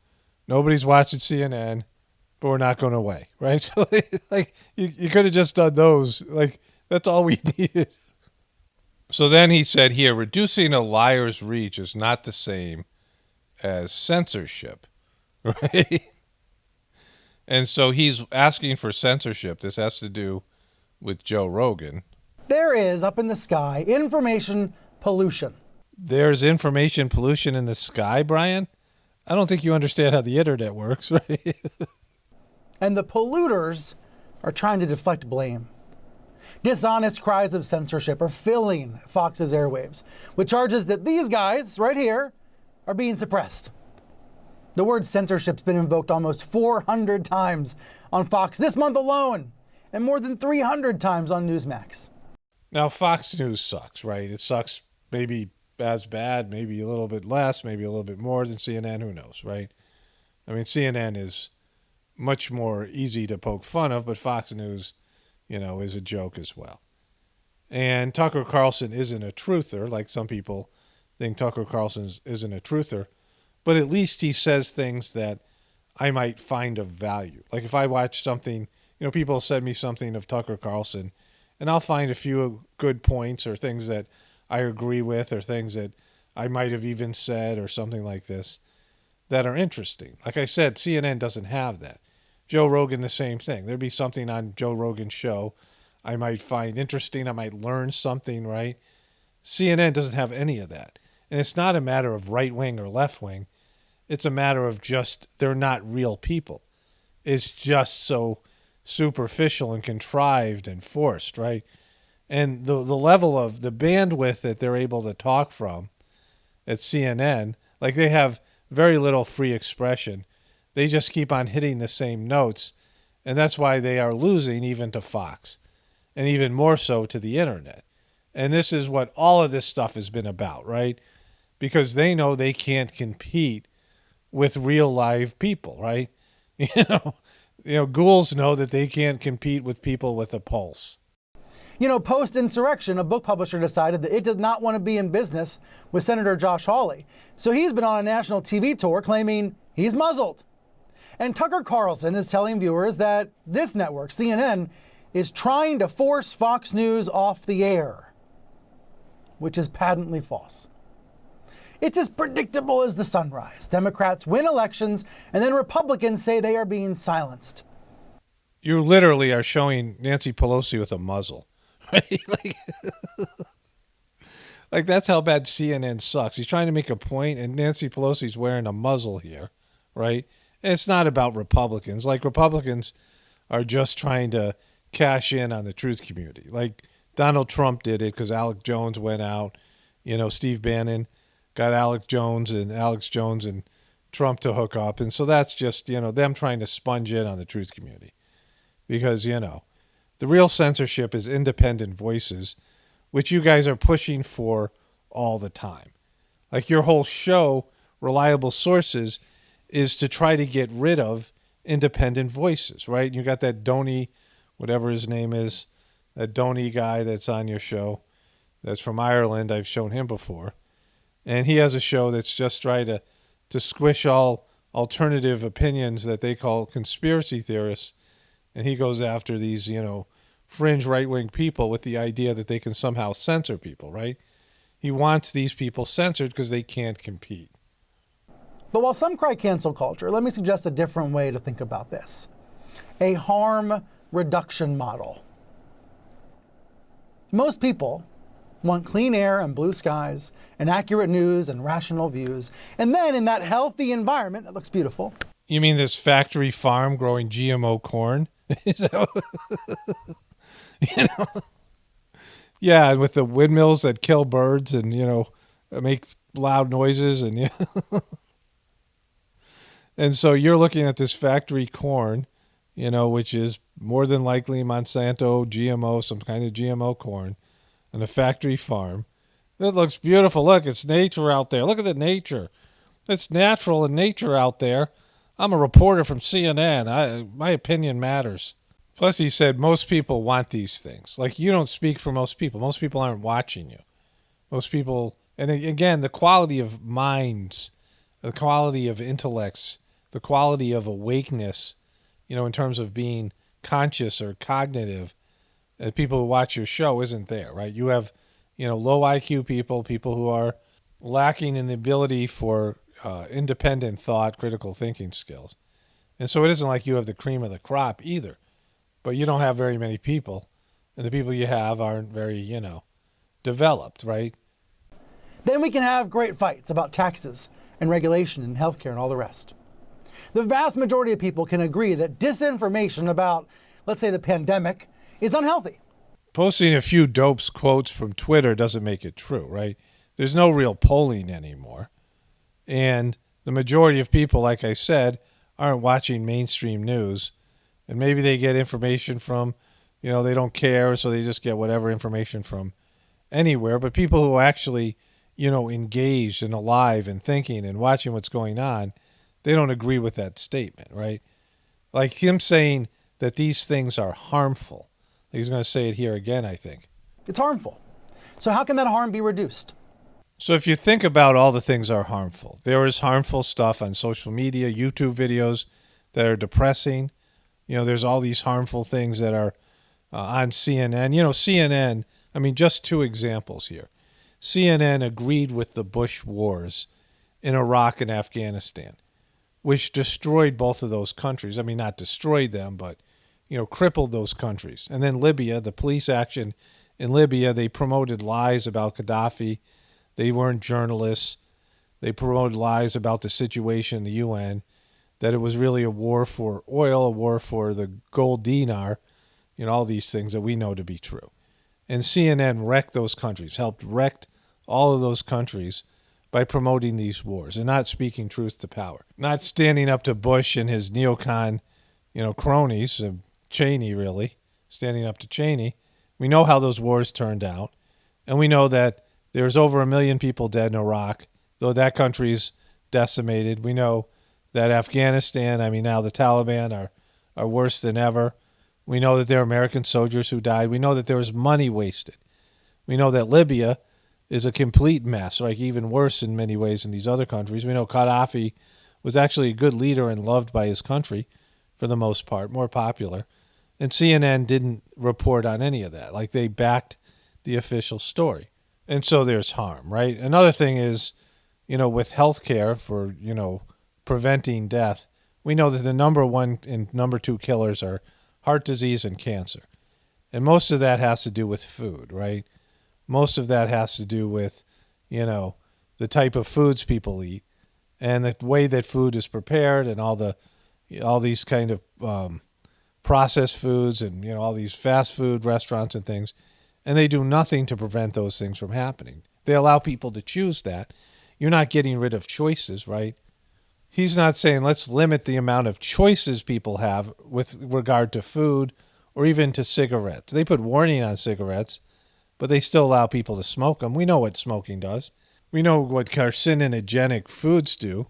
Nobody's watching CNN, but we're not going away, right? So, like, you could have just done those. Like, that's all we needed. So then he said here, reducing a liar's reach is not the same as censorship, right? And so he's asking for censorship. This has to do with Joe Rogan. There is, up in the sky, information pollution. There's information pollution in the sky, Brian? I don't think you understand how the internet works, right? And the polluters are trying to deflect blame. Dishonest cries of censorship are filling Fox's airwaves with charges that these guys right here are being suppressed. The word censorship's been invoked almost 400 times on Fox this month alone, and more than 300 times on Newsmax. Now, Fox News sucks, right? It sucks maybe as bad, maybe a little bit less, maybe a little bit more than CNN, who knows, right? I mean, CNN is much more easy to poke fun of, but Fox News is a joke as well. And Tucker Carlson isn't a truther, like some people think Tucker Carlson isn't a truther, but at least he says things that I might find of value. Like if I watch something, people send me something of Tucker Carlson, and I'll find a few good points or things that I agree with or things that I might have even said or something like this that are interesting. Like I said, CNN doesn't have that. Joe Rogan, the same thing. There'd be something on Joe Rogan's show I might find interesting. I might learn something, right? CNN doesn't have any of that. And it's not a matter of right wing or left wing. It's a matter of just they're not real people. It's just so superficial and contrived and forced, right? And the level of the bandwidth that they're able to talk from at CNN, like they have very little free expression. They just keep on hitting the same notes. And that's why they are losing even to Fox and even more so to the internet. And this is what all of this stuff has been about, right? Because they know they can't compete with real live people, right? Ghouls know that they can't compete with people with a pulse. Post-insurrection, a book publisher decided that it did not want to be in business with Senator Josh Hawley. So he's been on a national TV tour claiming he's muzzled. And Tucker Carlson is telling viewers that this network, CNN, is trying to force Fox News off the air, which is patently false. It's as predictable as the sunrise. Democrats win elections, and then Republicans say they are being silenced. You literally are showing Nancy Pelosi with a muzzle, right? Like that's how bad CNN sucks. He's trying to make a point, and Nancy Pelosi's wearing a muzzle here, right? And it's not about Republicans. Like Republicans are just trying to cash in on the truth community. Like Donald Trump did it because Alex Jones went out. Steve Bannon got Alex Jones and Trump to hook up. And so that's just, them trying to sponge in on the truth community. Because, the real censorship is independent voices, which you guys are pushing for all the time. Like your whole show, Reliable Sources, is to try to get rid of independent voices, right? You got that Donny, whatever his name is, that Donny guy that's on your show that's from Ireland. I've shown him before. And he has a show that's just trying to squish all alternative opinions that they call conspiracy theorists. And he goes after these, fringe right-wing people with the idea that they can somehow censor people, right? He wants these people censored because they can't compete. But while some cry cancel culture, let me suggest a different way to think about this. A harm reduction model. Most people want clean air and blue skies, and accurate news and rational views. And then in that healthy environment that looks beautiful. You mean this factory farm growing GMO corn? Is that Yeah, and with the windmills that kill birds and, make loud noises and and so you're looking at this factory corn, which is more than likely Monsanto, GMO, some kind of GMO corn. On a factory farm. That looks beautiful. Look, it's nature out there. Look at the nature. It's natural and nature out there. I'm a reporter from CNN. My opinion matters. Plus, he said most people want these things. Like, you don't speak for most people. Most people aren't watching you. Most people, and again, the quality of minds, the quality of intellects, the quality of awakeness, in terms of being conscious or cognitive, people who watch your show isn't there, right? You have, low IQ people who are lacking in the ability for independent thought, critical thinking skills. And so it isn't like you have the cream of the crop either, but you don't have very many people, and the people you have aren't very, developed, right? Then we can have great fights about taxes and regulation and healthcare and all the rest. The vast majority of people can agree that disinformation about, let's say, the pandemic is unhealthy. Posting a few dopes quotes from Twitter doesn't make it true, right? There's no real polling anymore. And the majority of people, like I said, aren't watching mainstream news. And maybe they get information from, they don't care, so they just get whatever information from anywhere. But people who are actually, engaged and alive and thinking and watching what's going on, they don't agree with that statement, right? Like him saying that these things are harmful. He's going to say it here again, I think. It's harmful. So how can that harm be reduced? So if you think about all the things that are harmful, there is harmful stuff on social media, YouTube videos that are depressing. There's all these harmful things that are on CNN. CNN, I mean, just two examples here. CNN agreed with the Bush wars in Iraq and Afghanistan, which destroyed both of those countries. I mean, not destroyed them, but, crippled those countries. And then Libya, the police action in Libya, they promoted lies about Gaddafi. They weren't journalists. They promoted lies about the situation in the UN, that it was really a war for oil, a war for the gold dinar, all these things that we know to be true. And CNN wrecked those countries, helped wreck all of those countries by promoting these wars and not speaking truth to power, not standing up to Bush and his neocon, cronies, Cheney really, standing up to Cheney. We know how those wars turned out, and we know that there's over 1 million people dead in Iraq, though that country's decimated. We know that Afghanistan, now the Taliban are worse than ever. We know that there are American soldiers who died. We know that there was money wasted. We know that Libya is a complete mess, like even worse in many ways in these other countries. We know Gaddafi was actually a good leader and loved by his country for the most part, more popular. And CNN didn't report on any of that. Like, they backed the official story. And so there's harm, right? Another thing is, with healthcare for, preventing death, we know that the number one and number two killers are heart disease and cancer. And most of that has to do with food, right? Most of that has to do with, the type of foods people eat and the way that food is prepared and all these kind of processed foods and, all these fast food restaurants and things. And they do nothing to prevent those things from happening. They allow people to choose that. You're not getting rid of choices, right? He's not saying let's limit the amount of choices people have with regard to food or even to cigarettes. They put warning on cigarettes, but they still allow people to smoke them. We know what smoking does. We know what carcinogenic foods do,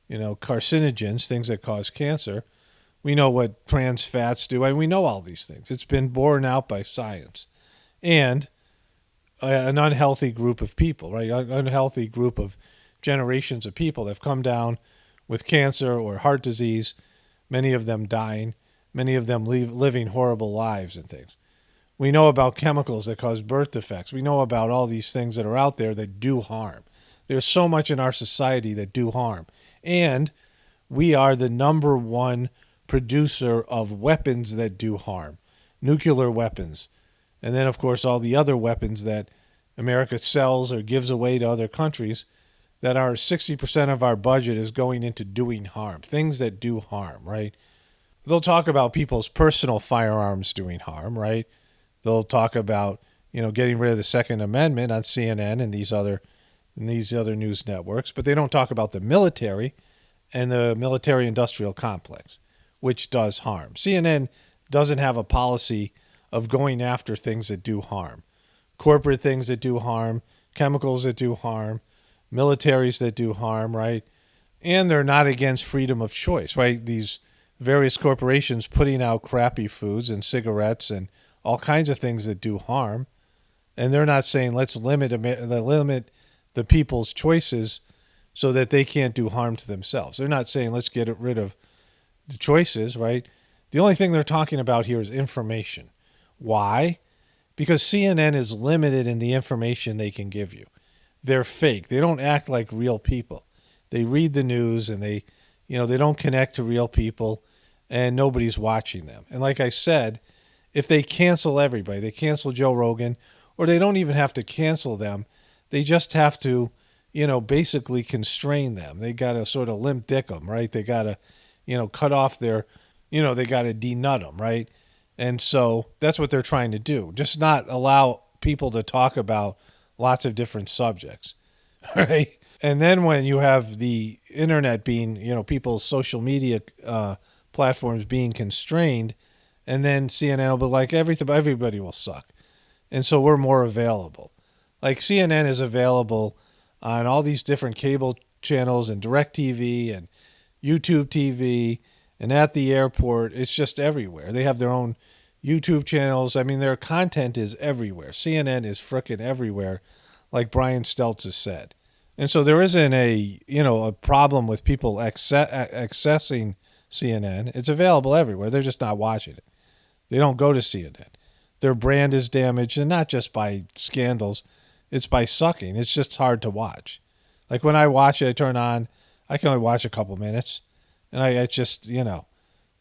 carcinogens, things that cause cancer. We know what trans fats do, and we know all these things. It's been borne out by science. And an unhealthy group of people, right? An unhealthy group of generations of people that have come down with cancer or heart disease, many of them dying, many of them living horrible lives and things. We know about chemicals that cause birth defects. We know about all these things that are out there that do harm. There's so much in our society that do harm. And we are the number one producer of weapons that do harm, nuclear weapons. And then, of course, all the other weapons that America sells or gives away to other countries, that are 60% of our budget is going into doing harm, things that do harm, right? They'll talk about people's personal firearms doing harm, right? They'll talk about, getting rid of the Second Amendment on CNN and these other news networks, but they don't talk about the military and the military-industrial complex, which does harm. CNN doesn't have a policy of going after things that do harm. Corporate things that do harm, chemicals that do harm, militaries that do harm, right? And they're not against freedom of choice, right? These various corporations putting out crappy foods and cigarettes and all kinds of things that do harm. And they're not saying let's limit the people's choices so that they can't do harm to themselves. They're not saying let's get rid of the choices, right? The only thing they're talking about here is information. Why? Because CNN is limited in the information they can give you. They're fake. They don't act like real people. They read the news and they don't connect to real people and nobody's watching them. And like I said, if they cancel everybody, they cancel Joe Rogan, or they don't even have to cancel them. They just have to, basically constrain them. They got to sort of limp dick them, right? They got to, cut off their, they got to denut them, right? And so that's what they're trying to do. Just not allow people to talk about lots of different subjects, right? And then when you have the internet being, people's social media platforms being constrained, and then CNN will be like, everybody will suck. And so we're more available. Like CNN is available on all these different cable channels and DirecTV and YouTube TV and at the airport. It's just everywhere. They have their own, YouTube channels. I mean, their content is everywhere. CNN is frickin' everywhere, like Brian Stelz has said. And so there isn't a problem with people accessing CNN. It's available everywhere. They're just not watching it. They don't go to CNN. Their brand is damaged, and not just by scandals. It's by sucking. It's just hard to watch. Like when I watch it, I turn on, I can only watch a couple minutes. And I just,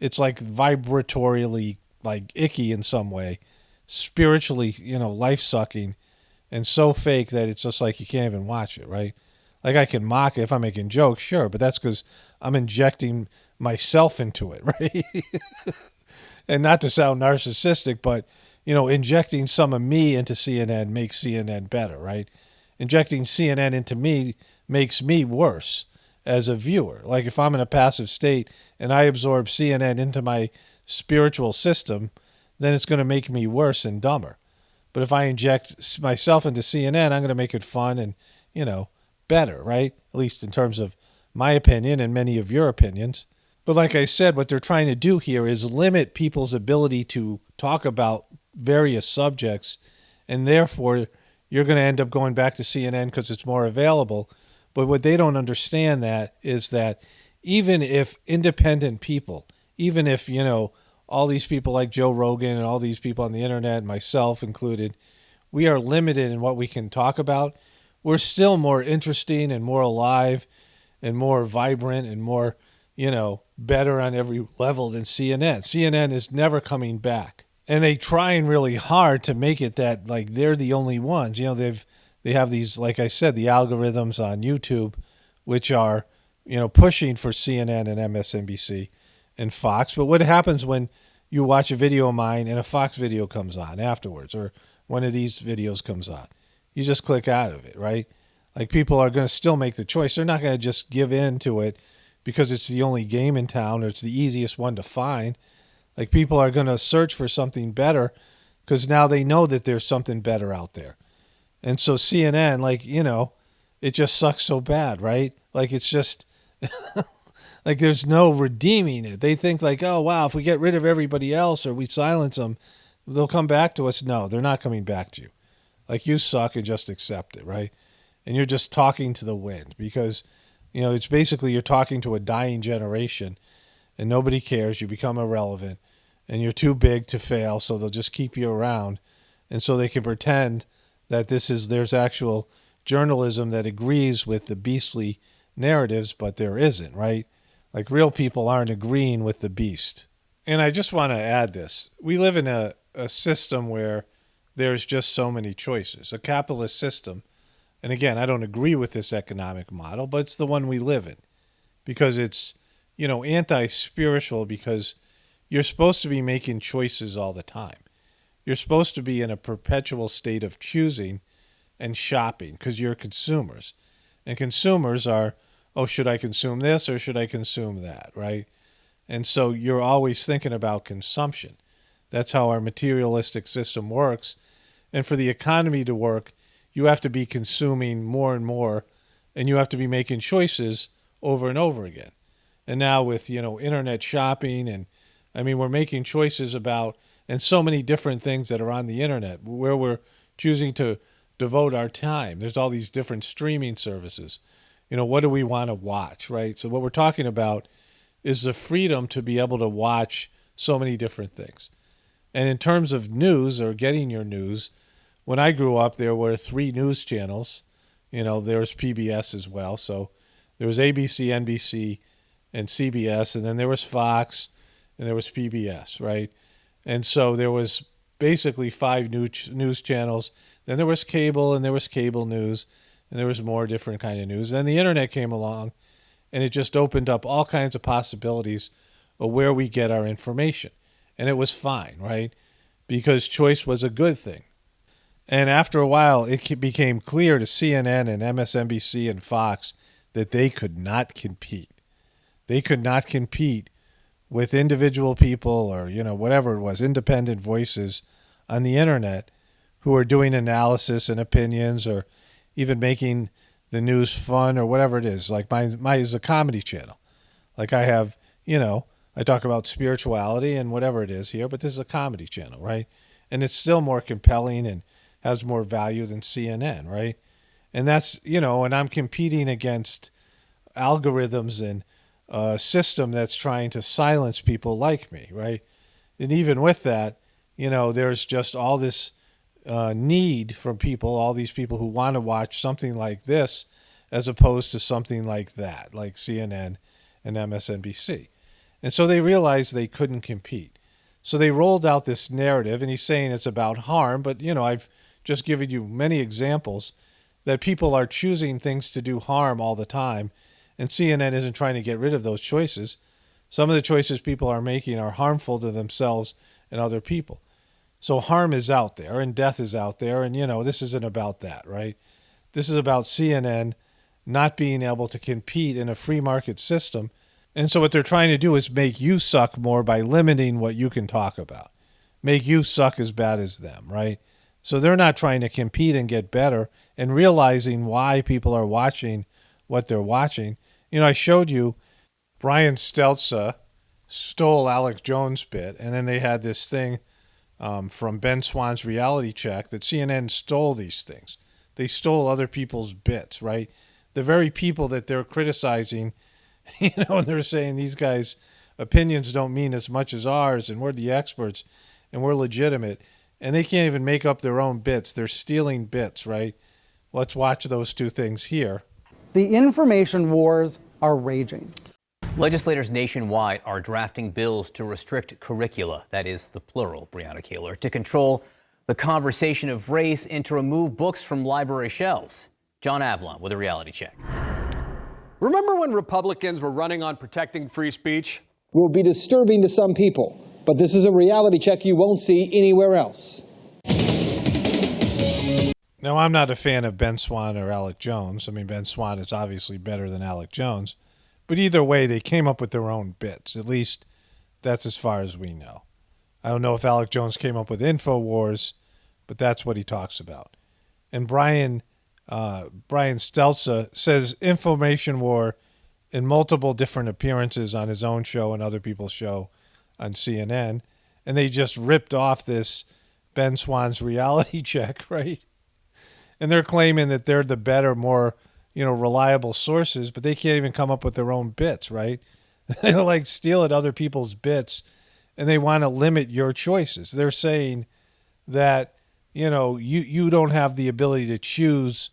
it's like vibratorily like icky in some way, spiritually, life-sucking, and so fake that it's just like you can't even watch it, right? Like I can mock it if I'm making jokes, sure, but that's because I'm injecting myself into it, right? And not to sound narcissistic, but, injecting some of me into CNN makes CNN better, right? Injecting CNN into me makes me worse as a viewer. Like if I'm in a passive state and I absorb CNN into my spiritual system, then it's going to make me worse and dumber. But if I inject myself into CNN, I'm going to make it fun and, better, right? At least in terms of my opinion and many of your opinions. But like I said, what they're trying to do here is limit people's ability to talk about various subjects, and therefore you're going to end up going back to CNN because it's more available. But what they don't understand is that even if independent people, even if, all these people like Joe Rogan and all these people on the internet, myself included, we are limited in what we can talk about, we're still more interesting and more alive and more vibrant and more, better on every level than CNN. CNN is never coming back. And they trying really hard to make it that like they're the only ones. They have these, like I said, the algorithms on YouTube, which are, pushing for CNN and MSNBC and Fox. But what happens when you watch a video of mine and a Fox video comes on afterwards, or one of these videos comes on? You just click out of it, right? Like people are going to still make the choice. They're not going to just give in to it because it's the only game in town or it's the easiest one to find. Like people are going to search for something better because now they know that there's something better out there. And so CNN, it just sucks so bad, right? Like it's just like there's no redeeming it. They think like, oh, wow, if we get rid of everybody else or we silence them, they'll come back to us. No, they're not coming back to you. Like you suck and just accept it, right? And you're just talking to the wind because, it's basically you're talking to a dying generation and nobody cares. You become irrelevant and you're too big to fail, so they'll just keep you around. And so they can pretend that there's actual journalism that agrees with the beastly narratives, but there isn't, right? Like real people aren't agreeing with the beast. And I just want to add this. We live in a system where there's just so many choices, a capitalist system. And again, I don't agree with this economic model, but it's the one we live in because it's, anti-spiritual because you're supposed to be making choices all the time. You're supposed to be in a perpetual state of choosing and shopping because you're consumers. And consumers are, oh, should I consume this or should I consume that, right? And so you're always thinking about consumption. That's how our materialistic system works. And for the economy to work, you have to be consuming more and more, and you have to be making choices over and over again. And now with, internet shopping, and I mean, we're making choices about, and so many different things that are on the internet where we're choosing to devote our time. There's all these different streaming services. What do we want to watch, right? So what we're talking about is the freedom to be able to watch so many different things. And in terms of news or getting your news, when I grew up, there were 3 news channels. There was PBS as well. So there was ABC, NBC, and CBS, and then there was Fox, and there was PBS, right? And so there was basically 5 news channels. Then there was cable, and there was cable news, and there was more different kind of news. Then the internet came along, and it just opened up all kinds of possibilities of where we get our information. And it was fine, right? Because choice was a good thing. And after a while, it became clear to CNN and MSNBC and Fox that they could not compete. They could not compete with individual people or, whatever it was, independent voices on the internet who are doing analysis and opinions or even making the news fun or whatever it is. Like mine is a comedy channel. Like I have I talk about spirituality and whatever it is here, but this is a comedy channel, right? And it's still more compelling and has more value than CNN, right? And that's, and I'm competing against algorithms and a system that's trying to silence people like me, right? And even with that, there's just all this need from people, all these people who want to watch something like this as opposed to something like that, like CNN and MSNBC. And so they realized they couldn't compete. So they rolled out this narrative, and he's saying it's about harm, but, I've just given you many examples that people are choosing things to do harm all the time, and CNN isn't trying to get rid of those choices. Some of the choices people are making are harmful to themselves and other people. So harm is out there, and death is out there, and, this isn't about that, right? This is about CNN not being able to compete in a free market system. And so what they're trying to do is make you suck more by limiting what you can talk about. Make you suck as bad as them, right? So they're not trying to compete and get better and realizing why people are watching what they're watching. I showed you Brian Stelza stole Alex Jones' bit, and then they had this thing from Ben Swann's Reality Check that CNN stole these things. They stole other people's bits, right? The very people that they're criticizing, and they're saying these guys' opinions don't mean as much as ours, and we're the experts, and we're legitimate, and they can't even make up their own bits. They're stealing bits, right? Let's watch those two things here. The information wars are raging. Legislators nationwide are drafting bills to restrict curricula, that is the plural, Breonna Taylor, to control the conversation of race and to remove books from library shelves. John Avlon with a reality check. Remember when Republicans were running on protecting free speech? Will be disturbing to some people, but this is a reality check you won't see anywhere else. Now, I'm not a fan of Ben Swann or Alex Jones. I mean, Ben Swann is obviously better than Alex Jones. But either way, they came up with their own bits. At least that's as far as we know. I don't know if Alex Jones came up with InfoWars, but that's what he talks about. And Brian Stelza says information war in multiple different appearances on his own show and other people's show on CNN. And they just ripped off this Ben Swann's Reality Check, right? And they're claiming that they're the better, more, reliable sources, but they can't even come up with their own bits, right? They like steal at other people's bits, and they want to limit your choices. They're saying that, you don't have the ability to choose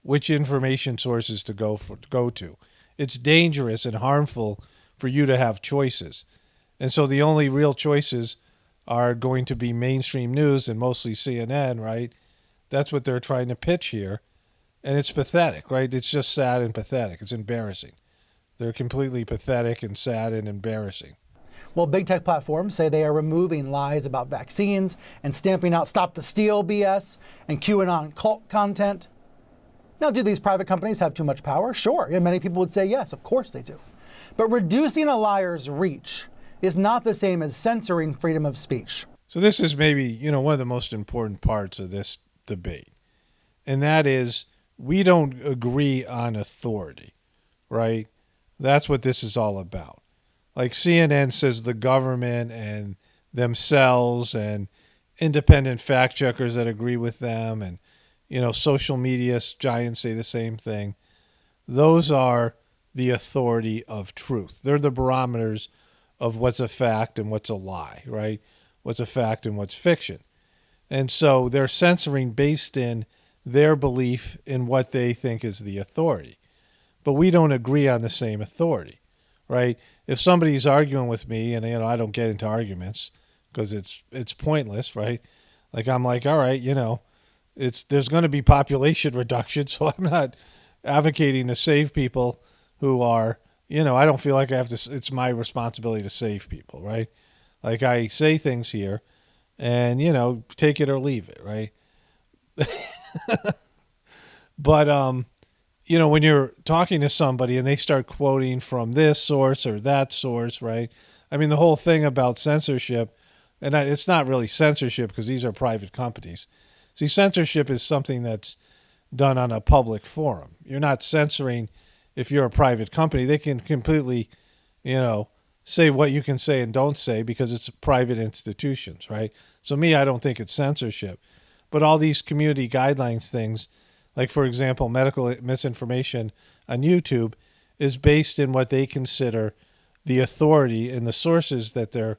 which information sources to go to. It's dangerous and harmful for you to have choices. And so the only real choices are going to be mainstream news and mostly CNN, right? That's what they're trying to pitch here. And it's pathetic, right? It's just sad and pathetic. It's embarrassing. They're completely pathetic and sad and embarrassing. Well, big tech platforms say they are removing lies about vaccines and stamping out Stop the Steal BS and QAnon cult content. Now, do these private companies have too much power? Sure. And many people would say yes, of course they do. But reducing a liar's reach is not the same as censoring freedom of speech. So this is maybe, one of the most important parts of this debate. And that is, we don't agree on authority, right? That's what this is all about. Like CNN says the government and themselves and independent fact checkers that agree with them and, social media giants say the same thing. Those are the authority of truth. They're the barometers of what's a fact and what's a lie, right? What's a fact and what's fiction. And so they're censoring based in their belief in what they think is the authority. But we don't agree on the same authority, right? If somebody's arguing with me, and I don't get into arguments because it's pointless, right? Like I'm like, all right, there's going to be population reduction, so I'm not advocating to save people who are, I don't feel like I have to. It's my responsibility to save people, right? Like I say things here, and take it or leave it, right? But when you're talking to somebody and they start quoting from this source or that source, right? I mean, the whole thing about censorship, and it's not really censorship because these are private companies. See, censorship is something that's done on a public forum. You're not censoring if you're a private company. They can completely, say what you can say and don't say because it's private institutions, right? So I don't think it's censorship. But all these community guidelines things, like, for example, medical misinformation on YouTube is based in what they consider the authority and the sources that they're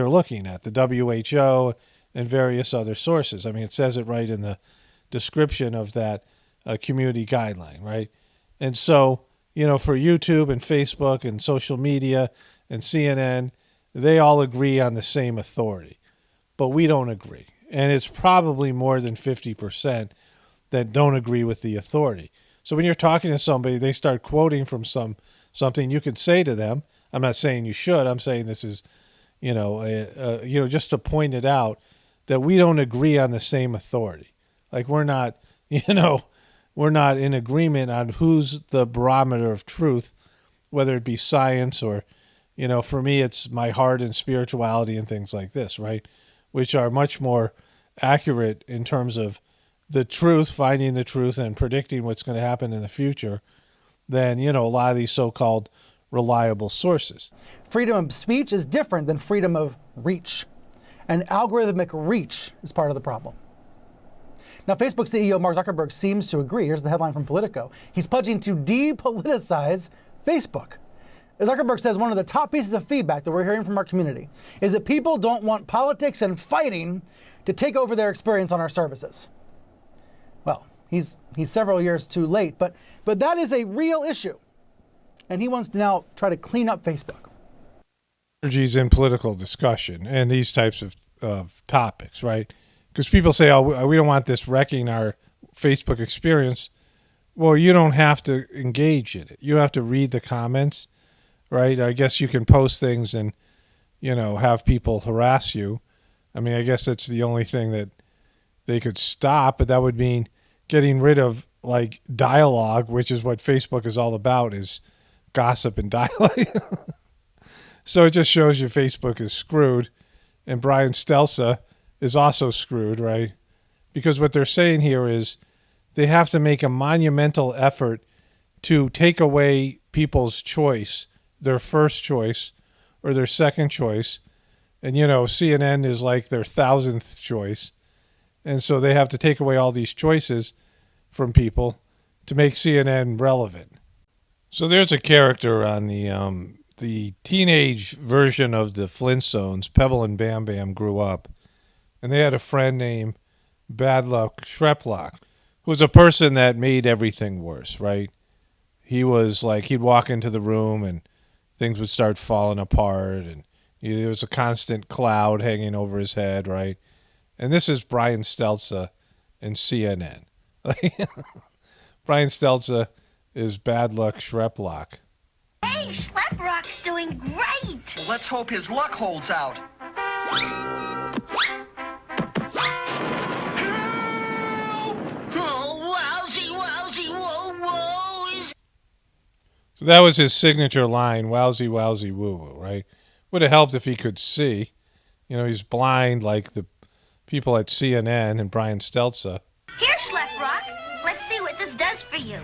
looking at, the WHO and various other sources. I mean, it says it right in the description of that community guideline, right? And so, for YouTube and Facebook and social media and CNN, they all agree on the same authority, but we don't agree. And it's probably more than 50% that don't agree with the authority. So when you're talking to somebody, they start quoting from something, you could say to them, I'm not saying you should, I'm saying this is, just to point it out that we don't agree on the same authority. Like we're not in agreement on who's the barometer of truth, whether it be science or, for me, it's my heart and spirituality and things like this, right? Which are much more accurate in terms of the truth, finding the truth and predicting what's going to happen in the future than, a lot of these so-called reliable sources. Freedom of speech is different than freedom of reach. And algorithmic reach is part of the problem. Now, Facebook CEO Mark Zuckerberg seems to agree. Here's the headline from Politico. He's pledging to depoliticize Facebook. Zuckerberg says one of the top pieces of feedback that we're hearing from our community is that people don't want politics and fighting to take over their experience on our services. Well, he's several years too late, but that is a real issue. And he wants to now try to clean up Facebook. Energies in political discussion and these types of topics, right? Because people say, oh, we don't want this wrecking our Facebook experience. Well, you don't have to engage in it. You have to read the comments, right? I guess you can post things and, have people harass you. I mean, I guess that's the only thing that they could stop, but that would mean getting rid of like dialogue, which is what Facebook is all about, is gossip and dialogue. So it just shows you Facebook is screwed, and Brian Stelza is also screwed, right? Because what they're saying here is they have to make a monumental effort to take away people's choice, their first choice or their second choice. And, CNN is like their 1,000th choice. And so they have to take away all these choices from people to make CNN relevant. So there's a character on the teenage version of the Flintstones. Pebble and Bam Bam grew up, and they had a friend named Bad Luck Shreplock, who was a person that made everything worse, right? He was like, he'd walk into the room and things would start falling apart, and there was a constant cloud hanging over his head, right? And this is Brian Stelza and CNN. Brian Stelza is Bad Luck Shreplock. Hey, Schleprock's doing great! Well, let's hope his luck holds out. Oh, wowsy, wowsy, whoa, whoa! So that was his signature line, wowsy, wowsy, woo-woo, right? Would have helped if he could see. He's blind like the people at CNN and Brian Stelza. Here, Schleprock, let's see what this does for you.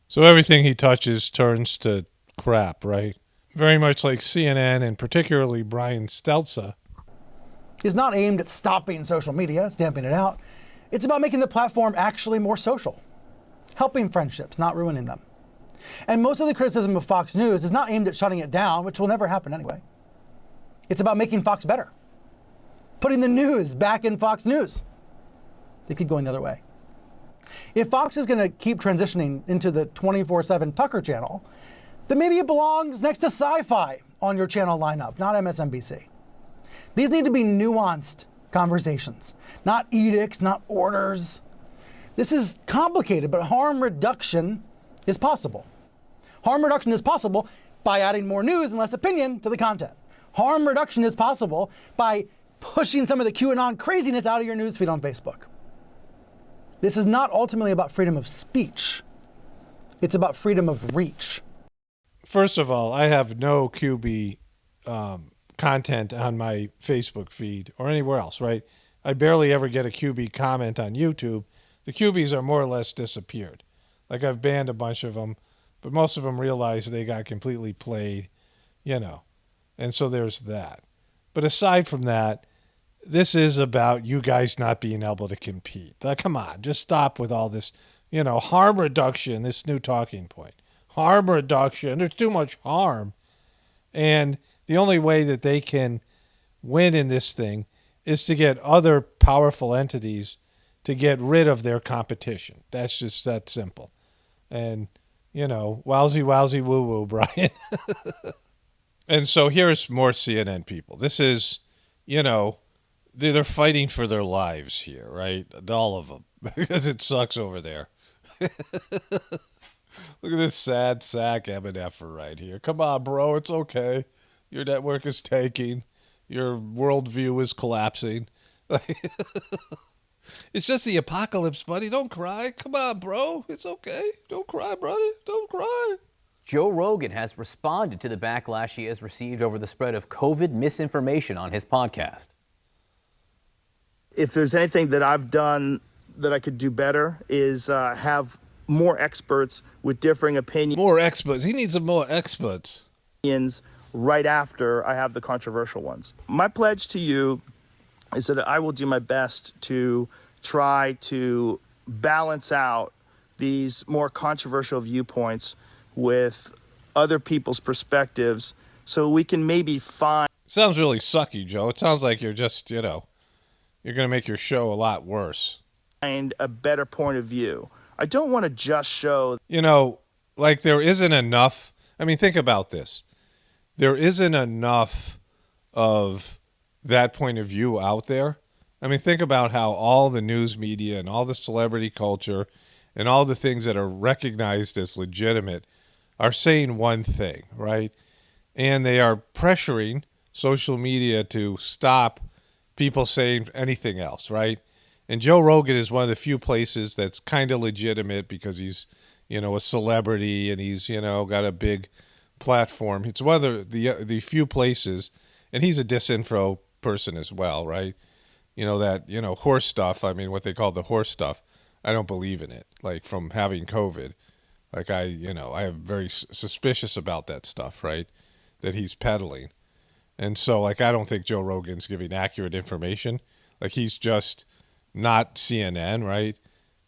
So everything he touches turns to crap, right? Very much like CNN and particularly Brian Stelza. Is not aimed at stopping social media, stamping it out. It's about making the platform actually more social, helping friendships, not ruining them. And most of the criticism of Fox News is not aimed at shutting it down, which will never happen anyway. It's about making Fox better, putting the news back in Fox News. They keep going the other way. If Fox is going to keep transitioning into the 24/7 Tucker channel, then maybe it belongs next to Sci-Fi on your channel lineup, not MSNBC. These need to be nuanced conversations, not edicts, not orders. This is complicated, but harm reduction is possible. Harm reduction is possible by adding more news and less opinion to the content. Harm reduction is possible by pushing some of the QAnon craziness out of your newsfeed on Facebook. This is not ultimately about freedom of speech. It's about freedom of reach. First of all, I have no QB content on my Facebook feed or anywhere else, right? I barely ever get a QB comment on YouTube. The QBs are more or less disappeared. Like I've banned a bunch of them But most of them realize they got completely played, And so there's that. But aside from that, this is about you guys not being able to compete. Come on, just stop with all this, harm reduction, this new talking point. Harm reduction. There's too much harm. And the only way that they can win in this thing is to get other powerful entities to get rid of their competition. That's just that simple. And, wowsy, woo-woo, Brian. And so here's more CNN people. This is, they're fighting for their lives here, right? All of them, because it sucks over there. Look at this sad sack MNFer right here. Come on, bro, it's okay. Your network is tanking. Your worldview is collapsing. It's just the apocalypse, buddy. Don't cry. Come on, bro. It's okay. Don't cry, brother. Don't cry. Joe Rogan has responded to the backlash he has received over the spread of COVID misinformation on his podcast. If there's anything that I've done that I could do better is have more experts with differing opinions. More experts. He needs some more experts. Right after I have the controversial ones. My pledge to you is that I will do my best to try to balance out these more controversial viewpoints with other people's perspectives so we can maybe find... Sounds really sucky, Joe. It sounds like you're just, you're going to make your show a lot worse. ...find a better point of view. I don't want to just show... there isn't enough... I mean, think about this. There isn't enough of that point of view out there. I mean, think about how all the news media and all the celebrity culture and all the things that are recognized as legitimate are saying one thing, right? And they are pressuring social media to stop people saying anything else, right? And Joe Rogan is one of the few places that's kind of legitimate because he's, a celebrity and he's, got a big platform. It's one of the few places, and he's a disinfo person as well, right? Horse stuff. I mean, what they call the horse stuff. I don't believe in it. Like from having COVID, I am very suspicious about that stuff, right? That he's peddling, and so I don't think Joe Rogan's giving accurate information. He's just not CNN, right?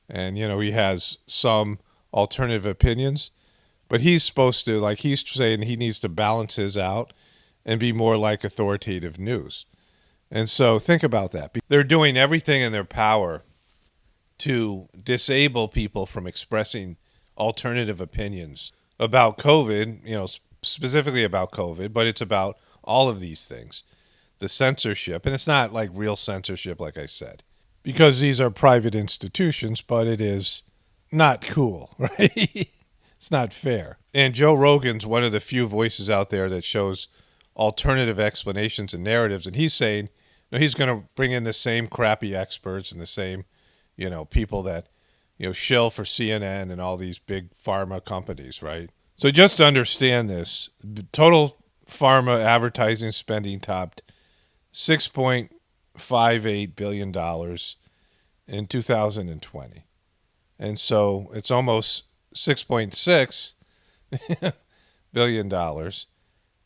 And he has some alternative opinions. But he's supposed to, he's saying he needs to balance his out and be more like authoritative news. And so think about that. They're doing everything in their power to disable people from expressing alternative opinions about COVID, specifically about COVID, but it's about all of these things. The censorship, and it's not like real censorship, like I said, because these are private institutions, but it is not cool, right? It's not fair. And Joe Rogan's one of the few voices out there that shows alternative explanations and narratives. And he's saying he's going to bring in the same crappy experts and the same, people that, shill for CNN and all these big pharma companies, right? So just to understand this, total pharma advertising spending topped $6.58 billion in 2020. And so it's almost $6.6 billion.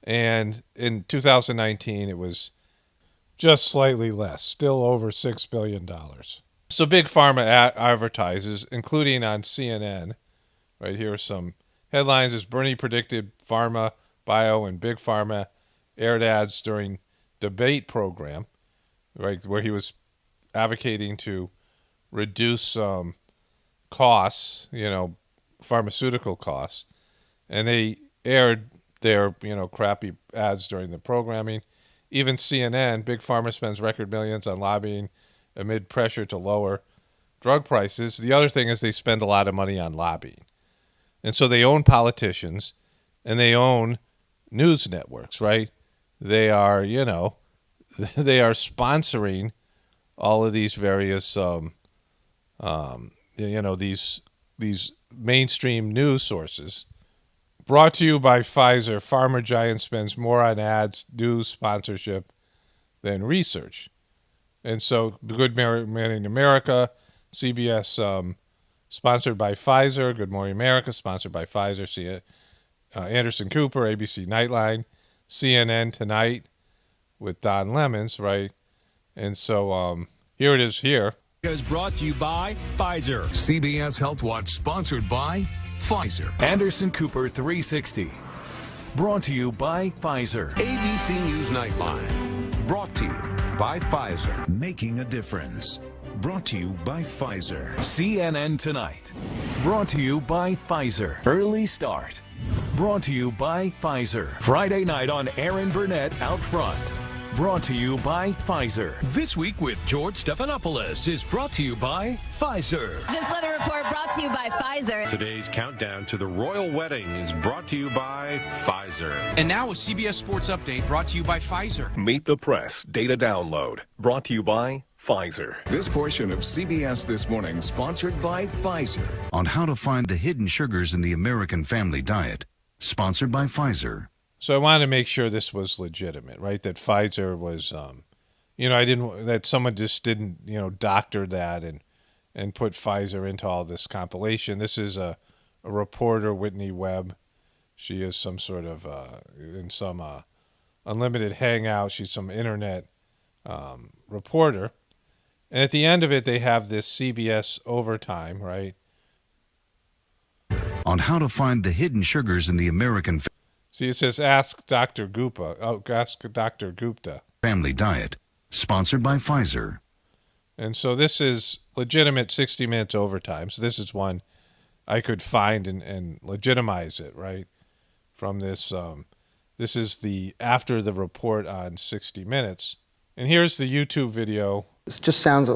And in 2019, it was just slightly less, still over $6 billion. So big pharma advertises, including on CNN. Right here are some headlines. As Bernie predicted, pharma, bio, and big pharma aired ads during debate program, right, where he was advocating to reduce costs, pharmaceutical costs, and they aired their, crappy ads during the programming. Even CNN, Big Pharma spends record millions on lobbying amid pressure to lower drug prices. The other thing is they spend a lot of money on lobbying. And so they own politicians and they own news networks, right? They are, they are sponsoring all of these various, these mainstream news sources. Brought to you by Pfizer, pharma giant spends more on ads, news, sponsorship than research. And so Good Man in America, CBS sponsored by Pfizer. Good Morning America, sponsored by Pfizer. See Anderson Cooper, ABC Nightline, CNN Tonight with Don Lemons, right? And so here it is here. Is brought to you by Pfizer. CBS Health Watch sponsored by Pfizer. Anderson Cooper 360. Brought to you by Pfizer. ABC News Nightline. Brought to you by Pfizer. Making a difference. Brought to you by Pfizer. CNN Tonight. Brought to you by Pfizer. Early Start. Brought to you by Pfizer. Friday night on Aaron Burnett Out Front. Brought to you by Pfizer. This Week with George Stephanopoulos is brought to you by Pfizer. This weather report brought to you by Pfizer. Today's countdown to the royal wedding is brought to you by Pfizer. And now a CBS Sports Update brought to you by Pfizer. Meet the Press Data Download brought to you by Pfizer. This portion of CBS This Morning sponsored by Pfizer. On how to find the hidden sugars in the American family diet. Sponsored by Pfizer. So I wanted to make sure this was legitimate, right? That Pfizer was, that someone just didn't, doctor that and put Pfizer into all this compilation. This is a reporter, Whitney Webb. She is some sort of, in some unlimited hangout. She's some internet reporter. And at the end of it, they have this CBS overtime, right? On how to find the hidden sugars in the American See, it says, ask Dr. Gupta. Oh, ask Dr. Gupta. Family diet. Sponsored by Pfizer. And so this is legitimate 60 Minutes overtime. So this is one I could find and legitimize it, right? From this, this is the after the report on 60 Minutes. And here's the YouTube video. This just sounds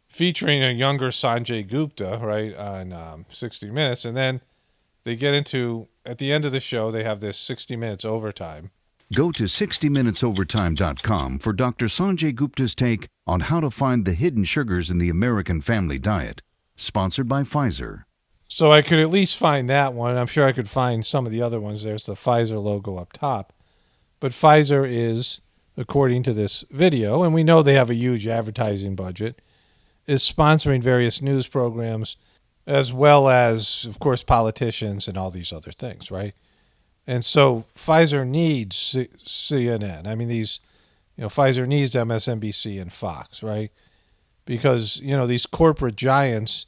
featuring a younger Sanjay Gupta, right, on 60 Minutes. And then they get into, at the end of the show, they have this 60 Minutes overtime. Go to 60minutesovertime.com for Dr. Sanjay Gupta's take on how to find the hidden sugars in the American family diet. Sponsored by Pfizer. So I could at least find that one. I'm sure I could find some of the other ones. There's the Pfizer logo up top. But Pfizer is, according to this video, and we know they have a huge advertising budget, is sponsoring various news programs as well as, of course, politicians and all these other things, right? And so Pfizer needs CNN. I mean, Pfizer needs MSNBC and Fox, right? Because, these corporate giants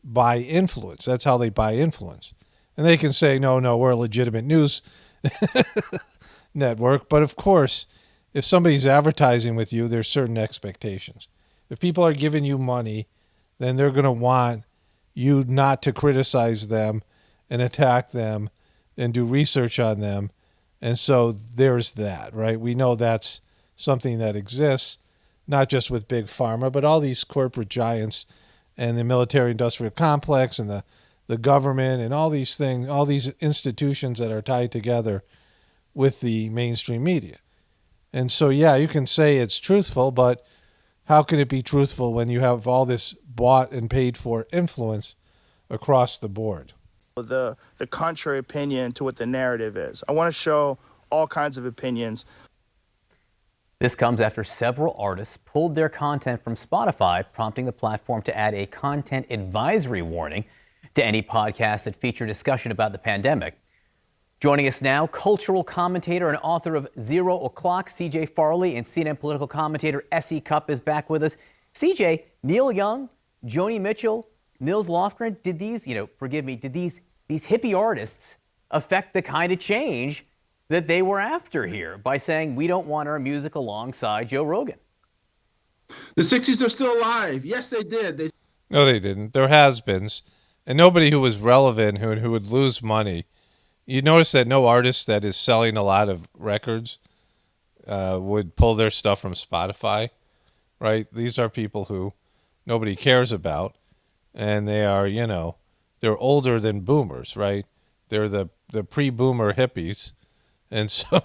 buy influence. That's how they buy influence. And they can say, no, we're a legitimate news network. But, of course, if somebody's advertising with you, there's certain expectations. If people are giving you money, then they're going to want you not to criticize them and attack them and do research on them. And so there's that, right? We know that's something that exists, not just with Big Pharma, but all these corporate giants and the military-industrial complex and the government and all these things, all these institutions that are tied together with the mainstream media. And so, yeah, you can say it's truthful, but how can it be truthful when you have all this bought and paid for influence across the board? The contrary opinion to what the narrative is. I want to show all kinds of opinions. This comes after several artists pulled their content from Spotify, prompting the platform to add a content advisory warning to any podcast that feature discussion about the pandemic. Joining us now, cultural commentator and author of 0 O'Clock, CJ Farley, and CNN political commentator S.E. Cupp is back with us. CJ, Neil Young, Joni Mitchell, Nils Lofgren, did these hippie artists affect the kind of change that they were after here by saying we don't want our music alongside Joe Rogan? The 60s are still alive. Yes, they did. No, they didn't. There has-beens. And nobody who was relevant, who would lose money. You notice that no artist that is selling a lot of records would pull their stuff from Spotify, right? These are people who nobody cares about, and they are, they're older than boomers, right? They're the pre-boomer hippies, and so...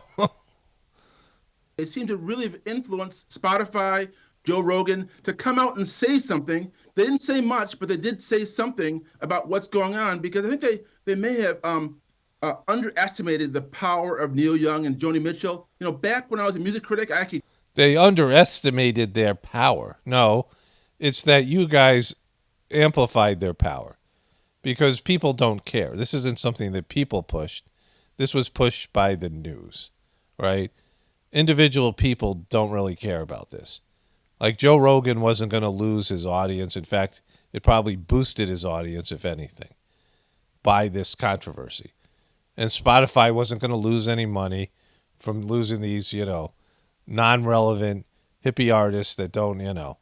They seem to really have influenced Spotify, Joe Rogan, to come out and say something. They didn't say much, but they did say something about what's going on, because I think they may have... underestimated the power of Neil Young and Joni Mitchell. Back when I was a music critic, They underestimated their power. No, it's that you guys amplified their power. because people don't care. This isn't something that people pushed. This was pushed by the news, right? Individual people don't really care about this. Like Joe Rogan wasn't going to lose his audience. In fact, it probably boosted his audience, if anything, by this controversy. And Spotify wasn't going to lose any money from losing these, non-relevant hippie artists that don't,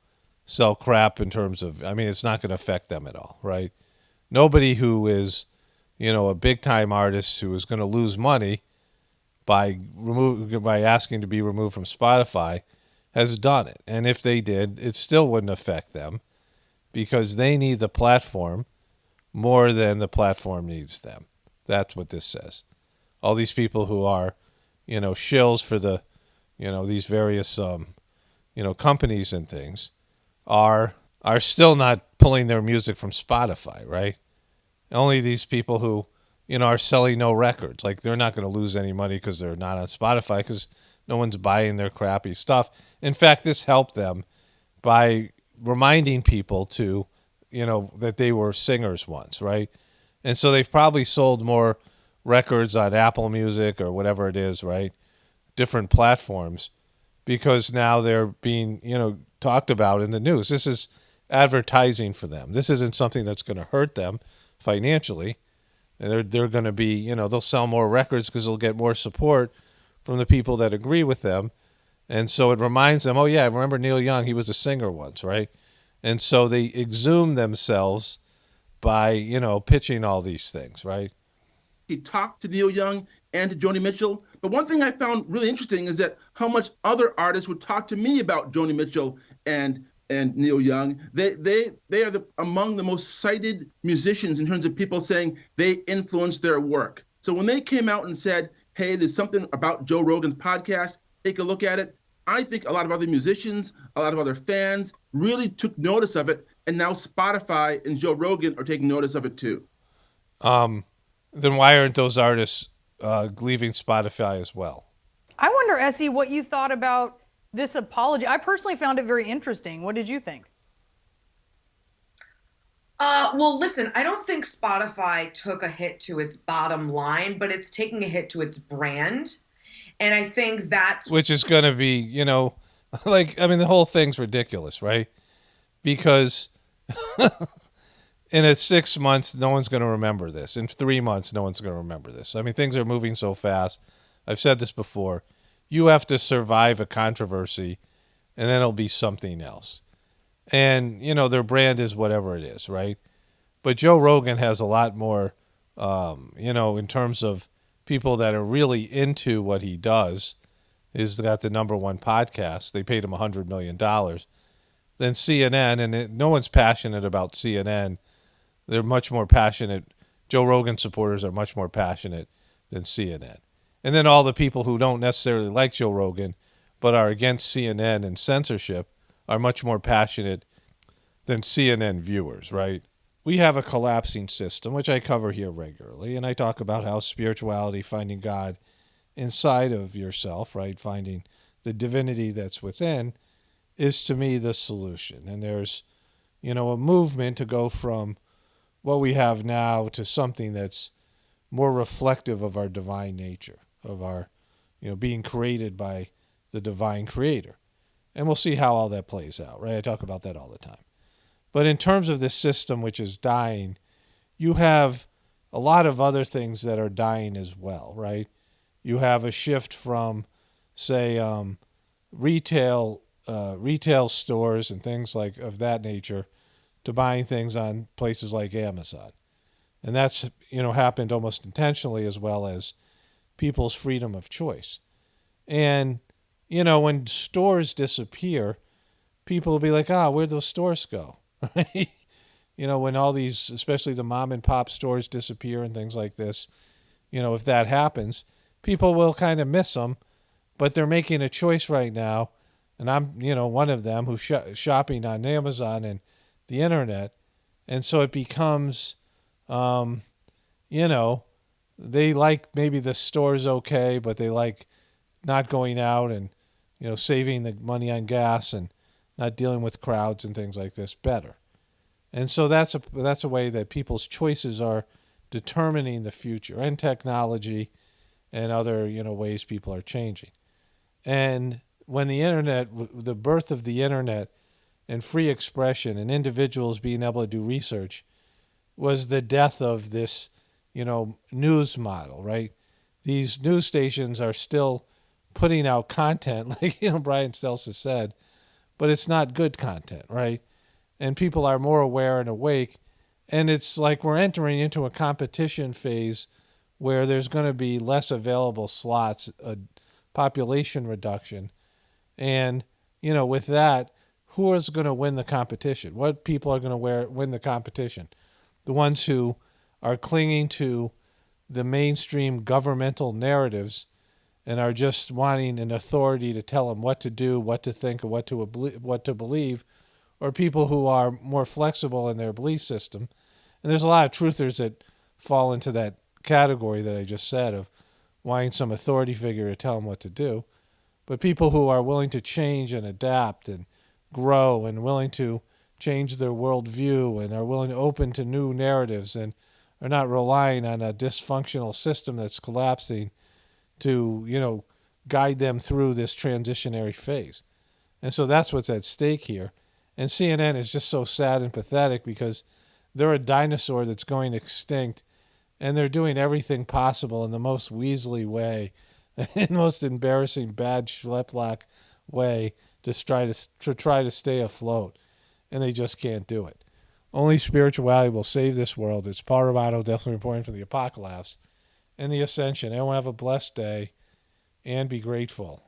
sell crap in terms of, it's not going to affect them at all, right? Nobody who is, a big-time artist who is going to lose money by asking to be removed from Spotify has done it. And if they did, it still wouldn't affect them because they need the platform more than the platform needs them. That's what this says. All these people who are, shills for the, these various, companies and things are still not pulling their music from Spotify, right? Only these people who, are selling no records. Like, they're not going to lose any money because they're not on Spotify because no one's buying their crappy stuff. In fact, this helped them by reminding people to, that they were singers once, right? And so they've probably sold more records on Apple Music or whatever it is, right? Different platforms, because now they're being, talked about in the news. This is advertising for them. This isn't something that's going to hurt them financially. And they're going to be, they'll sell more records because they'll get more support from the people that agree with them. And so it reminds them, oh, yeah, I remember Neil Young. He was a singer once, right? And so they exhume themselves by, pitching all these things, right? He talked to Neil Young and to Joni Mitchell. But one thing I found really interesting is that how much other artists would talk to me about Joni Mitchell and Neil Young. They are among the most cited musicians in terms of people saying they influenced their work. So when they came out and said, hey, there's something about Joe Rogan's podcast, take a look at it, I think a lot of other musicians, a lot of other fans really took notice of it, and now Spotify and Joe Rogan are taking notice of it too. Then why aren't those artists leaving Spotify as well? I wonder, Essie, what you thought about this apology. I personally found it very interesting. What did you think? Well, listen, I don't think Spotify took a hit to its bottom line, but it's taking a hit to its brand. And I think that's... Which is going to be, the whole thing's ridiculous, right? Because in 6 months, no one's going to remember this. In 3 months, no one's going to remember this. Things are moving so fast. I've said this before. You have to survive a controversy, and then it'll be something else. And, their brand is whatever it is, right? But Joe Rogan has a lot more, in terms of people that are really into what he does. He's got the #1 podcast. They paid him $100 million. Then CNN, and no one's passionate about CNN. They're much more passionate. Joe Rogan supporters are much more passionate than CNN. And then all the people who don't necessarily like Joe Rogan but are against CNN and censorship are much more passionate than CNN viewers, right? We have a collapsing system, which I cover here regularly, and I talk about how spirituality, finding God inside of yourself, right, finding the divinity that's within, is to me the solution. And there's, a movement to go from what we have now to something that's more reflective of our divine nature, of our, being created by the divine creator. And we'll see how all that plays out, right? I talk about that all the time. But in terms of this system which is dying, you have a lot of other things that are dying as well, right? You have a shift from, say, retail stores and things like of that nature to buying things on places like Amazon. And that's, happened almost intentionally, as well as people's freedom of choice. And, when stores disappear, people will be like, where'd those stores go? When all these, especially the mom and pop stores disappear and things like this, if that happens, people will kind of miss them, but they're making a choice right now. And I'm, one of them who's shopping on Amazon and the internet. And so it becomes, they like maybe the store's okay, but they like not going out and, saving the money on gas and not dealing with crowds and things like this better. And so that's a way that people's choices are determining the future, and technology and other, ways people are changing. And when the birth of the internet and free expression and individuals being able to do research was the death of this, news model, right? These news stations are still putting out content, like, Brian Stelsa said, but it's not good content, right? And people are more aware and awake. And it's like we're entering into a competition phase where there's going to be less available slots, a population reduction. And, with that, who is going to win the competition? What people are going to win the competition? The ones who are clinging to the mainstream governmental narratives and are just wanting an authority to tell them what to do, what to think, or what to believe, or people who are more flexible in their belief system. And there's a lot of truthers that fall into that category that I just said of wanting some authority figure to tell them what to do. But people who are willing to change and adapt and grow and willing to change their worldview and are willing to open to new narratives and are not relying on a dysfunctional system that's collapsing to, guide them through this transitionary phase. And so that's what's at stake here. And CNN is just so sad and pathetic because they're a dinosaur that's going extinct, and they're doing everything possible in the most weaselly way, in the most embarrassing, bad schlepplock way to try to stay afloat. And they just can't do it. Only spirituality will save this world. It's Paul Romano, definitely reporting for the Apocalypse and the Ascension. Everyone have a blessed day and be grateful.